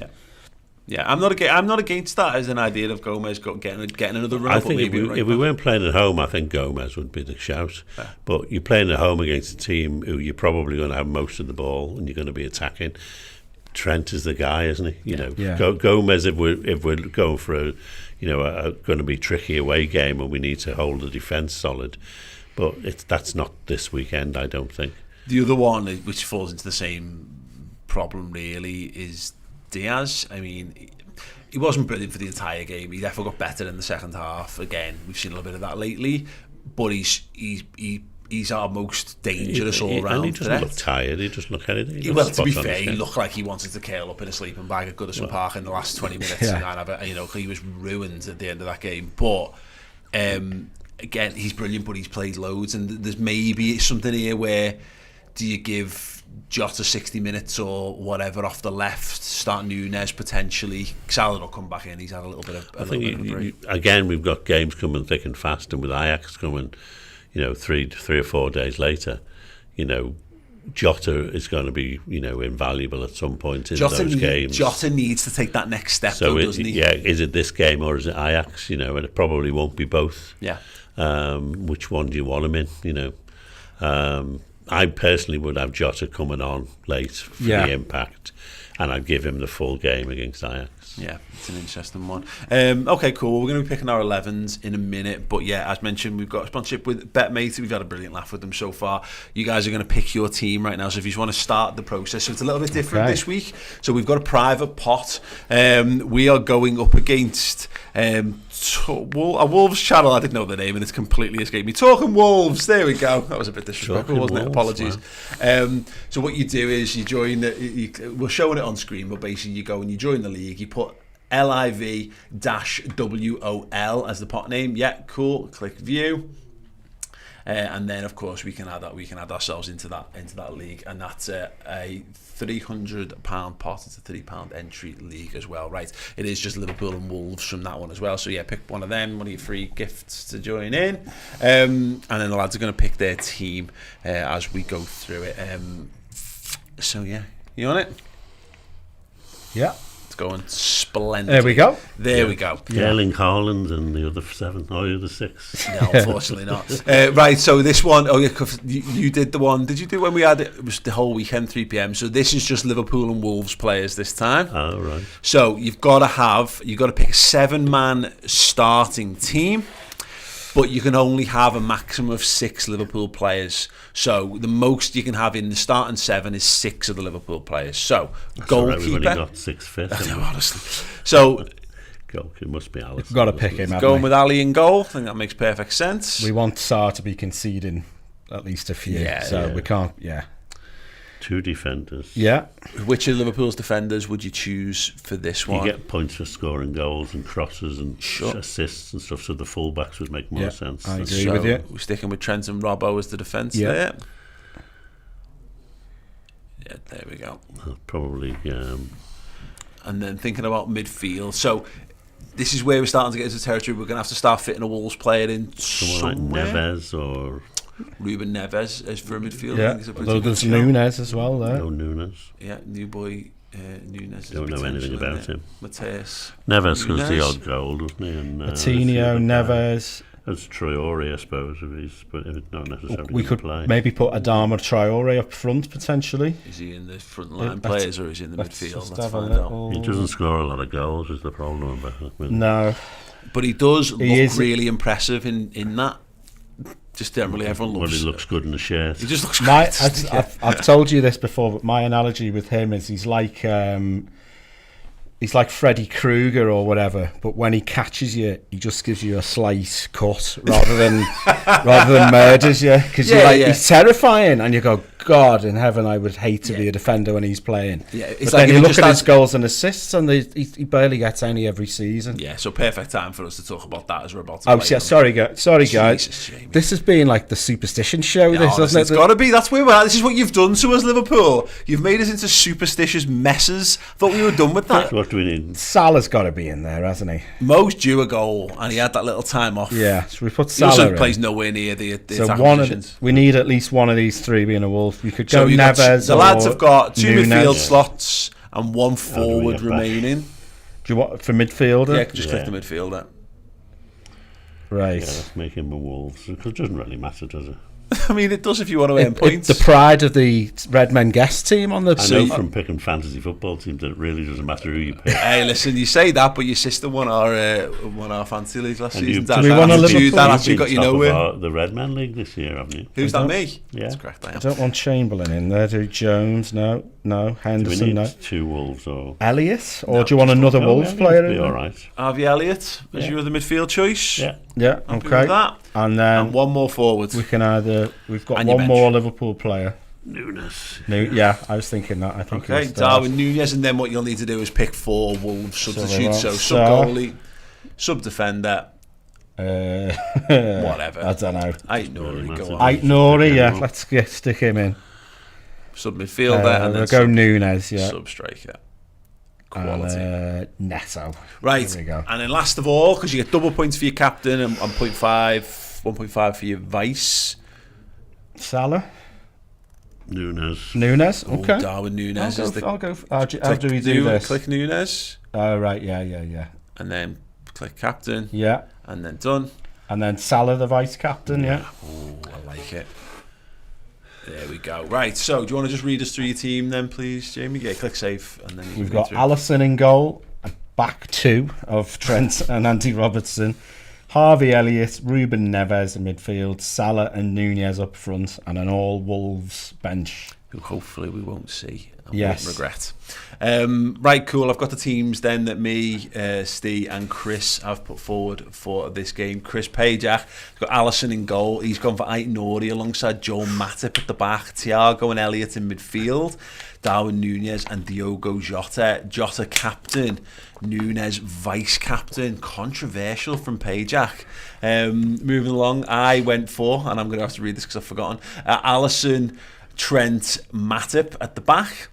Yeah, I'm not against that as an idea of Gomez getting another run. I think if we weren't playing at home, I think Gomez would be the shout. Yeah. But you're playing at home against a team who you're probably going to have most of the ball and you're going to be attacking. Trent is the guy, isn't he? You know, Yeah. Gomez, if we're going for a going to be tricky away game and we need to hold the defence solid, but that's not this weekend, I don't think. The other one, which falls into the same problem really, is Diaz. I mean, he wasn't brilliant for the entire game. He definitely got better in the second half. Again, we've seen a little bit of that lately, but he's our most dangerous all-round And he doesn't threat. look tired. He doesn't look anything. Well, to be fair, he looked like he wanted to curl up in a sleeping bag at Goodison Park in the last 20 minutes. Yeah. And he was ruined at the end of that game. But again, he's brilliant, but he's played loads, and there's maybe something here where do you give Jota 60 minutes or whatever off the left, start Nunes potentially. Salah will come back in. He's had a little bit of a break. Again, we've got games coming thick and fast, and with Ajax coming, 3 or 4 days later, Jota is going to be, invaluable at some point in those games. Jota needs to take that next step, so doesn't he? Yeah, is it this game or is it Ajax? And it probably won't be both. Yeah. Which one do you want him in? I personally would have Jota coming on late for the impact, and I'd give him the full game against Ajax. Yeah, it's an interesting one. Okay, cool. We're going to be picking our 11s in a minute, but yeah, as mentioned, we've got a sponsorship with Betmate. We've had a brilliant laugh with them so far. You guys are going to pick your team right now, so if you just want to start the process, so it's a little bit different this week. So we've got a private pot. We are going up against a Wolves channel. I didn't know the name and it's completely escaped me. Talking Wolves, there we go. That was a bit disrespectful, wasn't it? Apologies. Wow. So what you do is you join we're showing it on screen, but basically you go and you join the league. You put LIV-WOL as the pot name. Yeah, cool. Click view. And then of course we can add ourselves into that league, and that's a £300 pot. It's a £3 entry league as well, right? It is just Liverpool and Wolves from that one as well. So yeah, pick one of them, one of your free gifts to join in, and then the lads are going to pick their team as we go through it. So yeah, you on it? Yeah. It's going splendid. There we go. There we go. Erling Haaland and the other 7 or the other 6. No, unfortunately not. Right, so this one, you did the one. Did you do when we had it? It was the whole weekend, 3 p.m. So this is just Liverpool and Wolves players this time. Oh, right. So you've got to pick a 7-man starting team, but you can only have a maximum of 6 Liverpool players. So the most you can have in the starting 7 is 6 of the Liverpool players. So goalkeeper. We've only got 6 fifths. No, honestly. So it must be Alisson. We've got to pick him. Going with Ali in goal. I think that makes perfect sense. We want Sarr to be conceding at least a few. We can't. Yeah. 2 defenders. Yeah. Which of Liverpool's defenders would you choose for this one? You get points for scoring goals and crosses and assists and stuff, so the fullbacks would make more sense. I agree with you. We're sticking with Trent and Robbo as the defence Yeah. there. Yeah, there we go. Probably, And then thinking about midfield. So this is where we're starting to get into territory. We're going to have to start fitting a Wolves player in somewhere. Like Neves or Ruben Neves as for a midfield. Yeah. I think is a pretty Although good there's shout. Nunes as well there. no Nunes. Yeah, new boy Nunes. Don't know anything about him. Mateus. Neves scores the Nunes. odd goal, doesn't he? And, Coutinho, Neves. That's Traore, I suppose, but not necessarily. We could play. maybe put Adama Traore up front potentially. Is he in the front line players or is he in the midfield? Let's have a find out. little. He doesn't score a lot of goals, is the problem. No. But he does look is- really impressive in that. Just generally, everyone Well, looks. he looks good in the shirt. He just looks My, great. I've told you this before, but my analogy with him is he's like Freddy Krueger or whatever. But when he catches you, he just gives you a slight cut rather than murders you, because he's terrifying, and you go, God in heaven, I would hate to be a defender when he's playing. Yeah, but it's then like you look at his goals and assists, and he barely gets any every season. Yeah, so perfect time for us to talk about that as we're about to. Oh, play yeah, them. sorry, guys. Jesus, Jamie. This has been like the superstition show. Yeah, This honestly, hasn't it's it? got to be. That's where we're at. This is what you've done to us, Liverpool. You've made us into superstitious messes. Thought we were done with that. What do we need? Salah's got to be in there, hasn't he? Mo's due a goal, and he had that little time off. Yeah, so we put He Salah also in. plays nowhere near the So attack one positions. we need at least one of these 3 being a Wolf. You could go you got Neves. the lads or have got 2 Nunes. midfield slots and 1 do we forward get back? remaining. Do you want for midfielder? Yeah, just click the midfielder. Right. Yeah, let's make him a Wolves, because it doesn't really matter, does it? I mean, it does if you want to earn points. The pride of the Redmen guest team on the... I know from picking fantasy football teams that it really doesn't matter who you pick. Hey, listen, you say that, but your sister won our fantasy league last And season. do we want a Liverpool? That actually got you nowhere. The Redmen League this year, haven't you? Who's that, me? Yeah. That's correct, I am. I don't want Chamberlain in there. Do Jones? No. Do we Henderson? need No. 2 Wolves or... Elliott? Or do you want another Wolves Elliott player would in be there? all right. Harvey Elliott as your other midfield choice. Yeah. Yeah, Happy okay. with that. And then And one more forward. we can we've got And your one bench. more Liverpool player. Nunes. Yeah, I was thinking that. I think Okay, he'll start. Darwin Núñez, and then what you'll need to do is pick 4 Wolves substitutes. So want sub goalie, sub defender, whatever. I don't know. Aït-Nouri, go on. Aït-Nouri, yeah. Let's stick him in. Sub midfielder, and then we'll go Nunes, yeah. sub striker. Quality. And Neto. Right, There we go. and then last of all, because you get double points for your captain and 1.5 for your vice. Salah. Nunes. Okay. Darwin Núñez is the... I'll go. How do we do this? Click Núñez, Oh, right, yeah. and then click captain, Yeah. and then done. And then Salah, the vice captain, yeah. Oh, I like it. There we go. Right, so do you want to just read us through your team then, please, Jamie? Yeah, click save, and then you We've can read got through. Alisson in goal, a back 2 of Trent and Andy Robertson, Harvey Elliott, Ruben Neves in midfield, Salah and Nunez up front, and an all Wolves bench. Who hopefully we won't see. And Yes. won't regret. Right, cool. I've got the teams then that me, Steve and Chris have put forward for this game. Chris Pajak has got Alisson in goal. He's gone for Aït-Nouri alongside Joel Matip at the back. Thiago and Elliott in midfield. Darwin Núñez and Diogo Jota. Jota captain. Núñez vice captain. Controversial from Pajak. Moving along, I went for, and I'm going to have to read this because I've forgotten, Alisson, Trent, Matip at the back.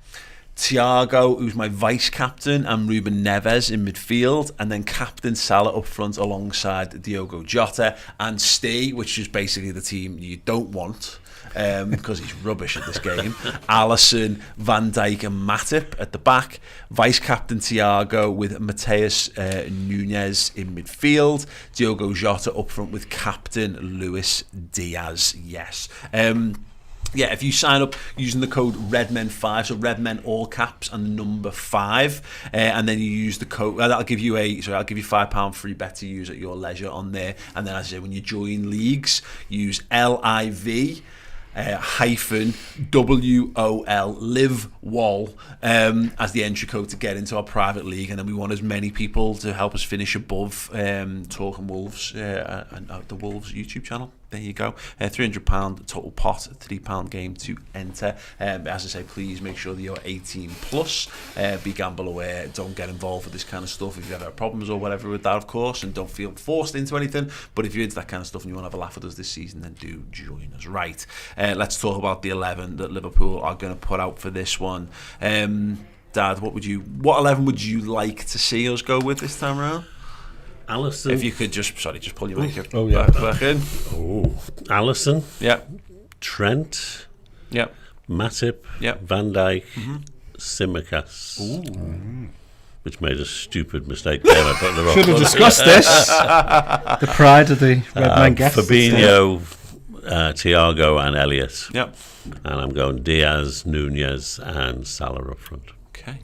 Thiago, who's my vice captain, and Ruben Neves in midfield, and then captain Salah up front alongside Diogo Jota, and Steve, which is basically the team you don't want because he's rubbish at this game. Alisson, Van Dijk and Matip at the back, vice captain Thiago with Mateus Núñez in midfield, Diogo Jota up front with captain Luis Diaz. Yes. Yeah, if you sign up using the code REDMEN5, so REDMEN all caps and the number 5, and then you use the code, I'll give you £5 free bet to use at your leisure on there. And then, as I say, when you join leagues, use LIV hyphen WOL live wall as the entry code to get into our private league, and then we want as many people to help us finish above Talking Wolves and the Wolves YouTube channel. There you go. £300 total pot, £3 game to enter. As I say, please make sure that you're 18 plus. Be gamble aware. Don't get involved with this kind of stuff if you ever have problems or whatever with that, of course, and don't feel forced into anything. But if you're into that kind of stuff and you want to have a laugh with us this season, then do join us. Right. Let's talk about the 11 that Liverpool are going to put out for this one. Dad, what 11 would you like to see us go with this time around? Alisson. If you could just pull your makeup back in. Alisson. Yeah. Trent. Yeah. Matip. Yeah. Van Dijk. Tsimikas. Which made a stupid mistake there. I put the wrong Should have one. discussed this. The pride of the Redmen guest. Fabinho, Thiago and Elliott. Yep. And I'm going Diaz, Núñez and Salah up front. Okay.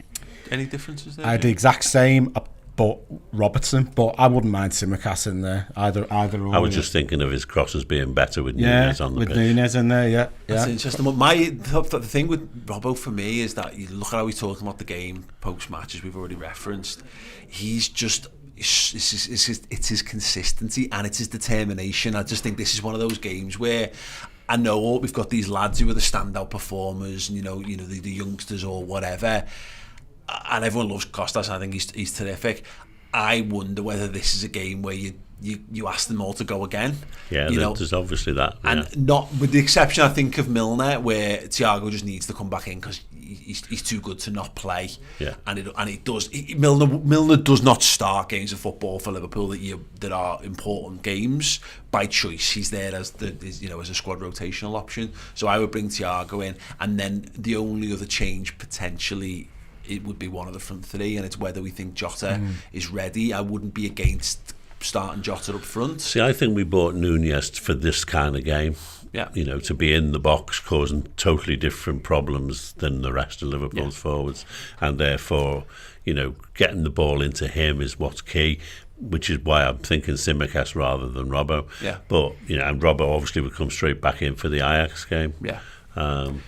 Any differences there? I had the exact same, but Robertson, but I wouldn't mind Tsimikas in there. Either or. I was just thinking of his crosses being better with yeah, Núñez on the with pitch. Núñez in there, yeah. That's interesting. The thing with Robbo for me is that you look at how he's talking about the game post matches we've already referenced. He's just it's his consistency and it's his determination. I just think this is one of those games where I know we've got these lads who are the standout performers, and the youngsters or whatever, and everyone loves Costas. I think he's terrific. I wonder whether this is a game where you ask them all to go again. Yeah, there's obviously that. Yeah. And not with the exception, I think, of Milner, where Thiago just needs to come back in because he's too good to not play. Yeah, and it does. Milner does not start games of football for Liverpool that are important games by choice. He's there as as a squad rotational option. So I would bring Thiago in, and then the only other change potentially, it would be one of the front three, and it's whether we think Jota is ready. I wouldn't be against starting Jota up front. See, I think we bought Núñez for this kind of game. Yeah. You know, to be in the box causing totally different problems than the rest of Liverpool's forwards, and therefore, you know, getting the ball into him is what's key, which is why I'm thinking Tsimikas rather than Robbo. Yeah. But, you know, and Robbo obviously would come straight back in for the Ajax game. Yeah.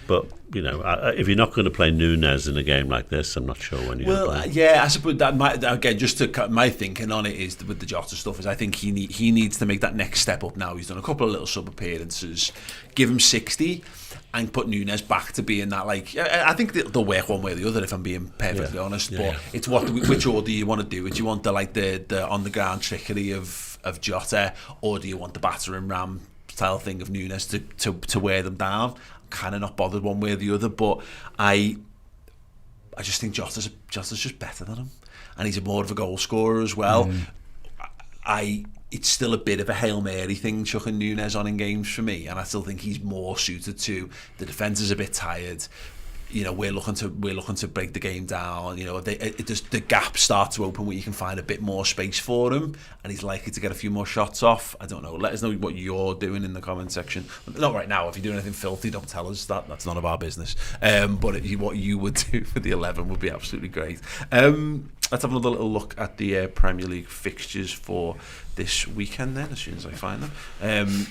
But, you know, if you're not going to play Núñez in a game like this, I'm not sure when you're going to play. Yeah, I suppose that might, again, just to cut my thinking on it is with the Jota stuff is I think he needs to make that next step up now. He's done a couple of little sub appearances, give him 60 and put Núñez back to being that, like, I think they'll work one way or the other if I'm being perfectly honest, but it's which order you want to do it. Do you want the on the ground trickery of Jota, or do you want the battering ram style thing of Núñez to wear them down? Kind of not bothered one way or the other, but I just think Jota's just better than him, and he's more of a goal scorer as well. It's still a bit of a Hail Mary thing chucking Núñez on in games for me, and I still think he's more suited to the defence is a bit tired. You know, we're looking to break the game down. You know, the gaps start to open where you can find a bit more space for him, and he's likely to get a few more shots off. I don't know. Let us know what you're doing in the comment section. Not right now. If you're doing anything filthy, don't tell us that. That's none of our business. But what you would do for the 11 would be absolutely great. Let's have another little look at the Premier League fixtures for this weekend then, as soon as I find them.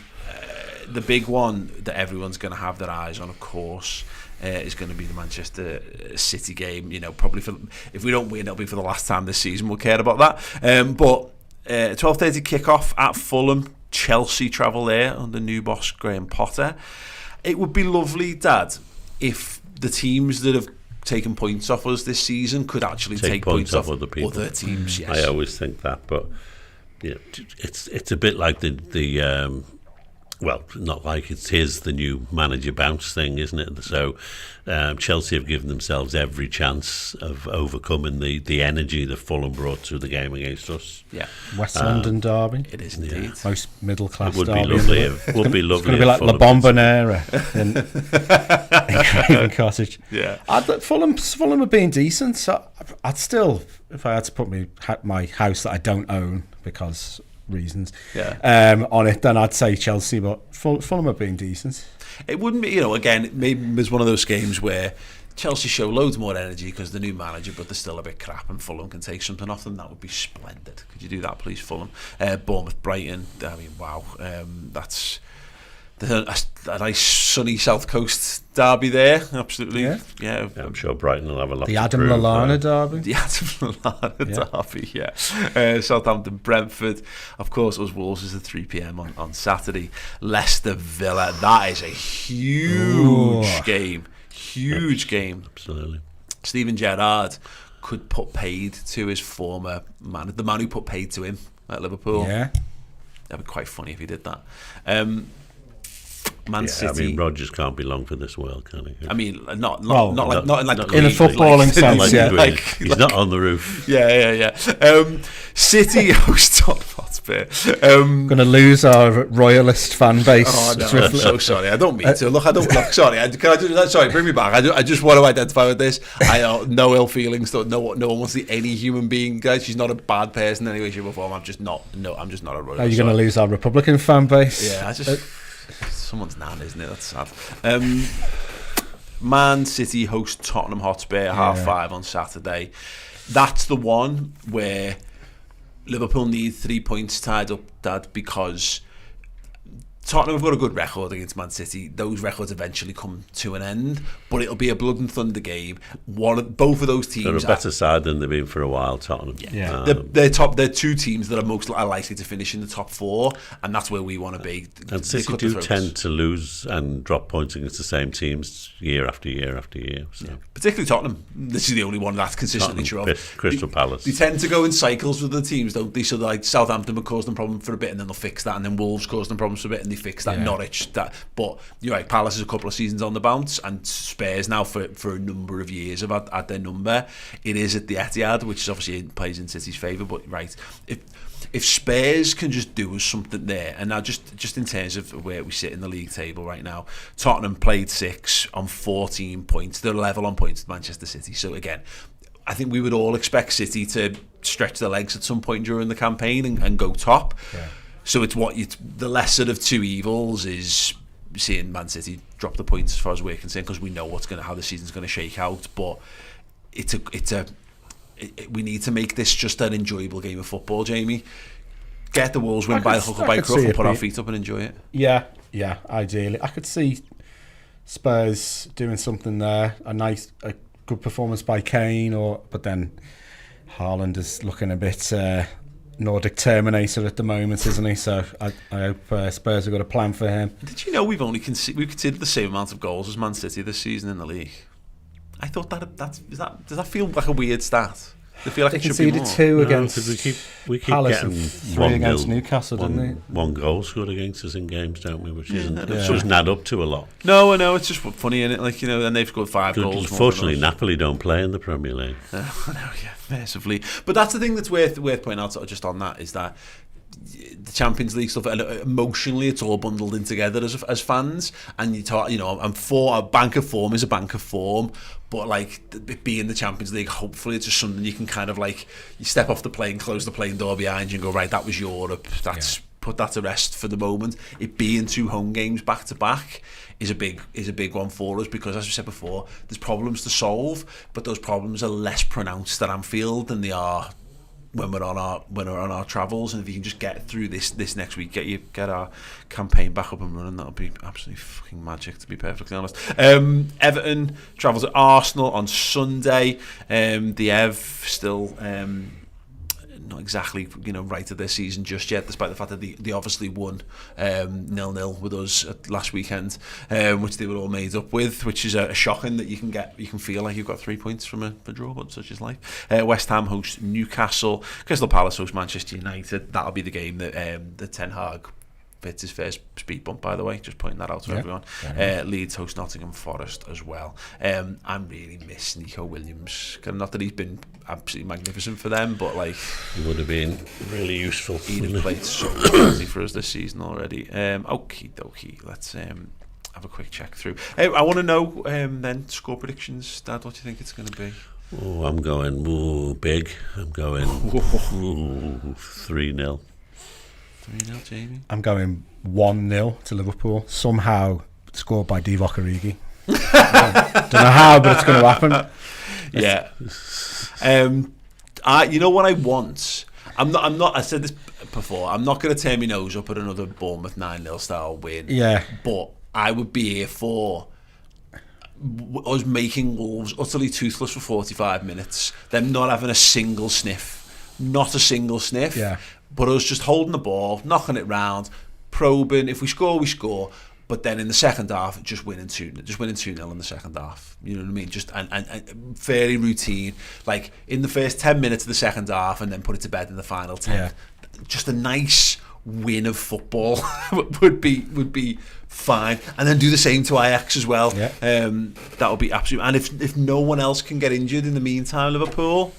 The big one that everyone's going to have their eyes on, of course, is going to be the Manchester City game. You know, probably if we don't win, it'll be for the last time this season we'll care about that. But 12:30 kickoff at Fulham. Chelsea travel there under new boss Graham Potter. It would be lovely, Dad, if the teams that have taken points off us this season could actually take points off other teams. Yes. I always think that, but you know, it's a bit like the well, not like it is the new manager bounce thing, isn't it? So Chelsea have given themselves every chance of overcoming the energy that Fulham brought to the game against us. Yeah, West London derby. It is indeed. Most middle class. It would derby. be lovely. It would be lovely. It's going to be like La Bombonera in Craven Cottage. Yeah, Fulham have been decent. So I'd still, if I had to put my house that I don't own because reasons on it, then I'd say Chelsea, but Fulham have been decent. It wouldn't be, you know, again, maybe there's one of those games where Chelsea show loads more energy because the new manager, but they're still a bit crap, and Fulham can take something off them. That would be splendid. Could you do that, please, Fulham? Bournemouth, Brighton. I mean, wow, that's a nice sunny South Coast derby there. Absolutely, yeah. I'm sure Brighton will have a lot. The Adam Lallana derby. The Adam Lallana derby. Yeah. Southampton, Brentford. Of course, us Wolves is at 3 p.m. on Saturday. Leicester, Villa. That is a huge game. Huge game. Absolutely. Steven Gerrard could put paid to his former man, the man who put paid to him at Liverpool. Yeah, that'd be quite funny if he did that. Man City. I mean, Rodgers can't be long for this world, can he? I mean, not in a footballing sense. He's not on the roof. Yeah. City host Tottenham Hotspur. Going to lose our royalist fan base. Oh no, I'm so sorry. I don't mean to. Look, I don't. Look, sorry. Sorry, bring me back. I just want to identify with this. I no ill feelings. No one wants to see any human being. Guys, she's not a bad person in any way, shape, or form. I'm just not a royalist. Are you going to lose our Republican fan base? Yeah, someone's nan, isn't it? That's sad. Man City host Tottenham Hotspur 5:30 on Saturday. That's the one where Liverpool need 3 points tied up, Dad, because Tottenham have got a good record against Man City. Those records eventually come to an end, but it'll be a blood and thunder game. Both of those teams they're a better side than they've been for a while, Tottenham. Yeah. They're two teams that are most likely to finish in the top four, and that's where we want to be. And City do tend to lose and drop points against the same teams year after year after year. So. Yeah. Particularly Tottenham. This is the only one that's consistently true. Crystal Palace. They tend to go in cycles with the teams, don't they? So like Southampton would cause them problems for a bit, and then they'll fix that, and then Wolves cause them problems for a bit, and they fix that. Norwich, that. But you're right, Palace is a couple of seasons on the bounce, and Spurs now for a number of years have had their number. It is at the Etihad, which is obviously plays in City's favour. But right, if Spurs can just do us something there, and now just in terms of where we sit in the league table right now, Tottenham played 6 on 14 points. They're level on points with Manchester City. So again, I think we would all expect City to stretch their legs at some point during the campaign and go top. Yeah. So it's the lesser of two evils is, seeing Man City drop the points as far as we're concerned, because we know how the season's going to shake out. But we need to make this just an enjoyable game of football, Jamie. Get the Wolves win by hook or by crook and put our feet up and enjoy it. Yeah, ideally. I could see Spurs doing something there, a good performance by Kane, but then Haaland is looking a bit Nordic Terminator at the moment, isn't he? So I hope Spurs have got a plan for him. Did you know we've conceded the same amount of goals as Man City this season in the league? I thought does that feel like a weird stat? I feel like they it should be more. conceded 2 against we keep Palace getting and 3 against Newcastle, didn't they? One goal scored against us in games, don't we? Which doesn't add up to a lot. No, I know, it's just funny, isn't it? Like, and they've scored 5 goals. Unfortunately, Napoli don't play in the Premier League. I know, yeah, massively. But that's the thing that's worth pointing out, sort of just on that, is that the Champions League stuff, and emotionally it's all bundled in together as fans, and you talk, a bank of form is a bank of form, but like it being the Champions League, hopefully it's just something you can kind of like, you step off the plane, close the plane door behind you and go, right, that was Europe, put that to rest for the moment. It being 2 home games back to back is a big one for us, because as we said before, there's problems to solve, but those problems are less pronounced at Anfield than they are when we're on our travels. And if you can just get through this next week, get our campaign back up and running, that'll be absolutely fucking magic, to be perfectly honest. Everton travels at Arsenal on Sunday. The Ev still not exactly right at their season just yet, despite the fact that they obviously won 0-0 with us last weekend, which they were all made up with, which is shocking that you can feel like you've got 3 points from a draw, but such is life. West Ham host Newcastle, Crystal Palace host Manchester United. That'll be the game that the Ten Hag fits his first speed bump, by the way, just pointing that out to everyone. Leeds host Nottingham Forest as well. I really miss Nico Williams, not that he's been absolutely magnificent for them, but like, he would have been really useful. He'd have played so badly for us this season already. Okie dokie, let's have a quick check through. I want to know then, score predictions, Dad, what do you think it's going to be? Oh, I'm going big. I'm going 3-0. 3-0, Jamie. I'm going 1-0 to Liverpool, somehow scored by Divock Origi. Don't know how, but it's going to happen. Yeah. You know what I want? I'm not. I said this before. I'm not going to turn my nose up at another Bournemouth 9-0 style win. Yeah. But I would be here for us making Wolves utterly toothless for 45 minutes. Them not having a single sniff. Not a single sniff. Yeah. But us just holding the ball, knocking it round, probing. If we score, we score. But then in the second half, just winning 2-0 in the second half. You know what I mean? Just and fairly routine. Like in the first 10 minutes of the second half, and then put it to bed in the final 10. Yeah. Just a nice win of football would be fine. And then do the same to Ajax as well. Yeah. That would be absolute. And if no one else can get injured in the meantime, Liverpool.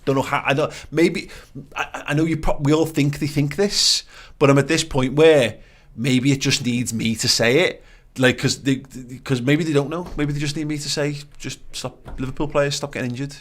Don't know how. I don't. Maybe I know we all think they think this, but I'm at this point where maybe it just needs me to say it, like because maybe they don't know. Maybe they just need me to say, just stop. Liverpool players, stop getting injured.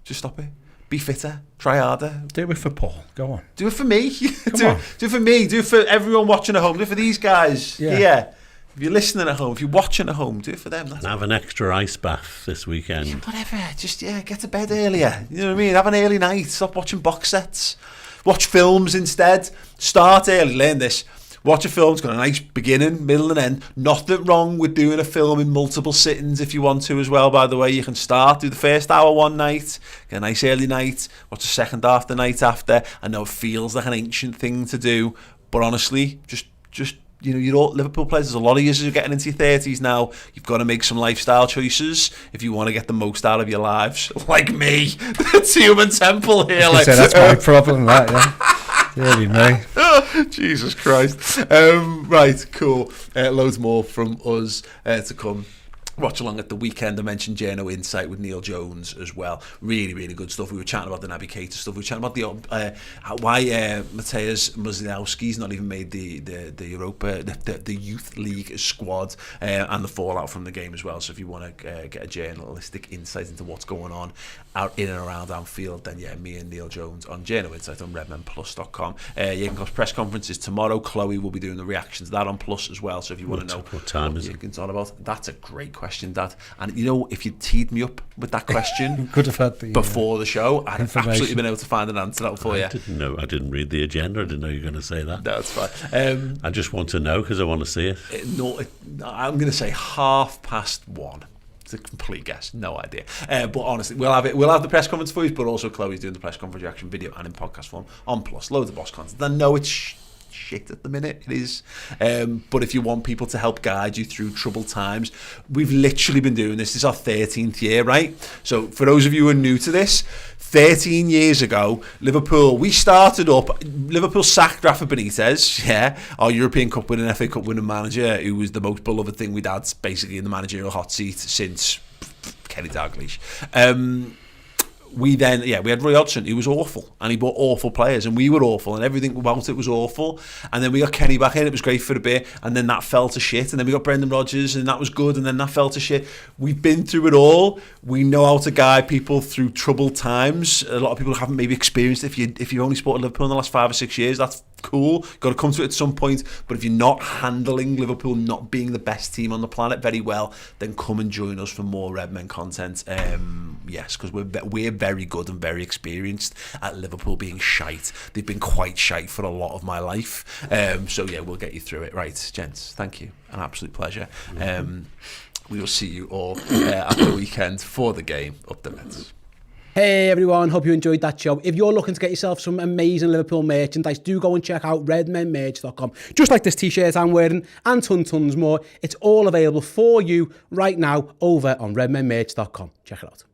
Just stop it. Be fitter. Try harder. Do it for Paul. Go on. Do it for me. do it for me. Do it for everyone watching at home. Do it for these guys. Yeah. If you're listening at home, if you're watching at home, do it for them. And have an extra ice bath this weekend. Whatever, just get to bed earlier. You know what I mean? Have an early night. Stop watching box sets. Watch films instead. Start early. Learn this. Watch a film. It's got a nice beginning, middle, and end. Nothing wrong with doing a film in multiple sittings if you want to as well. By the way, you can do the first hour one night, get a nice early night. Watch the second half the night after. I know it feels like an ancient thing to do, but honestly, just. Liverpool players, there's a lot of you who are getting into your 30s now. You've got to make some lifestyle choices if you want to get the most out of your lives. Like me. It's human temple here. That's my problem, that, yeah. Really, me. Jesus Christ. Right, cool. Loads more from us to come watch along at the weekend. I mentioned Journo Insight with Neil Jones as well. Really, really good stuff. We were chatting about the Naby Keita stuff. We were chatting about the why Mateusz Muslowski's not even made the Europa, the Youth League squad, and the fallout from the game as well. So if you want to get a journalistic insight into what's going on out in and around Anfield, then yeah, me and Neil Jones on Journo Insight on redmenplus.com. Jürgen press conference is tomorrow. Chloe will be doing the reaction to that on Plus as well. So if you want to know what time is Jürgen's all about, that's a great question, Dad. And you know, if you teed me up with that question could have had the, before the show, I'd have absolutely been able to find an answer out for you. I didn't read the agenda. I didn't know you were going to say that. No, it's fine. I just want to know because I want to see it. I'm going to say 1:30. It's a complete guess, no idea. But honestly, we'll have the press conference for you, but also Chloe's doing the press conference reaction video and in podcast form on Plus. Loads of boss content. I know it's shit at the minute, it is. But if you want people to help guide you through troubled times, we've literally been doing this. This is our 13th year, right? So for those of you who are new to this, 13 years ago, Liverpool sacked Rafa Benitez, our European Cup winning, FA Cup winning manager, who was the most beloved thing we'd had basically in the managerial hot seat since Kenny Dalglish. We had Roy Hodgson, who was awful, and he bought awful players, and we were awful, and everything about it was awful. And then we got Kenny back in, it was great for a bit, and then that fell to shit. And then we got Brendan Rodgers, and that was good, and then that fell to shit. We've been through it all. We know how to guide people through troubled times. A lot of people haven't maybe experienced it. If you've only supported Liverpool in the last 5 or 6 years, that's cool. Got to come to it at some point. But if you're not handling Liverpool not being the best team on the planet very well, then come and join us for more Redmen content. Yes, because we're very good and very experienced at Liverpool being shite. They've been quite shite for a lot of my life. So yeah, we'll get you through it. Right, gents, thank you. An absolute pleasure. We will see you all at the weekend for the game up the Reds. Hey everyone, hope you enjoyed that show. If you're looking to get yourself some amazing Liverpool merchandise, do go and check out redmenmerch.com. Just like this t-shirt I'm wearing and tons more. It's all available for you right now over on redmenmerch.com. Check it out.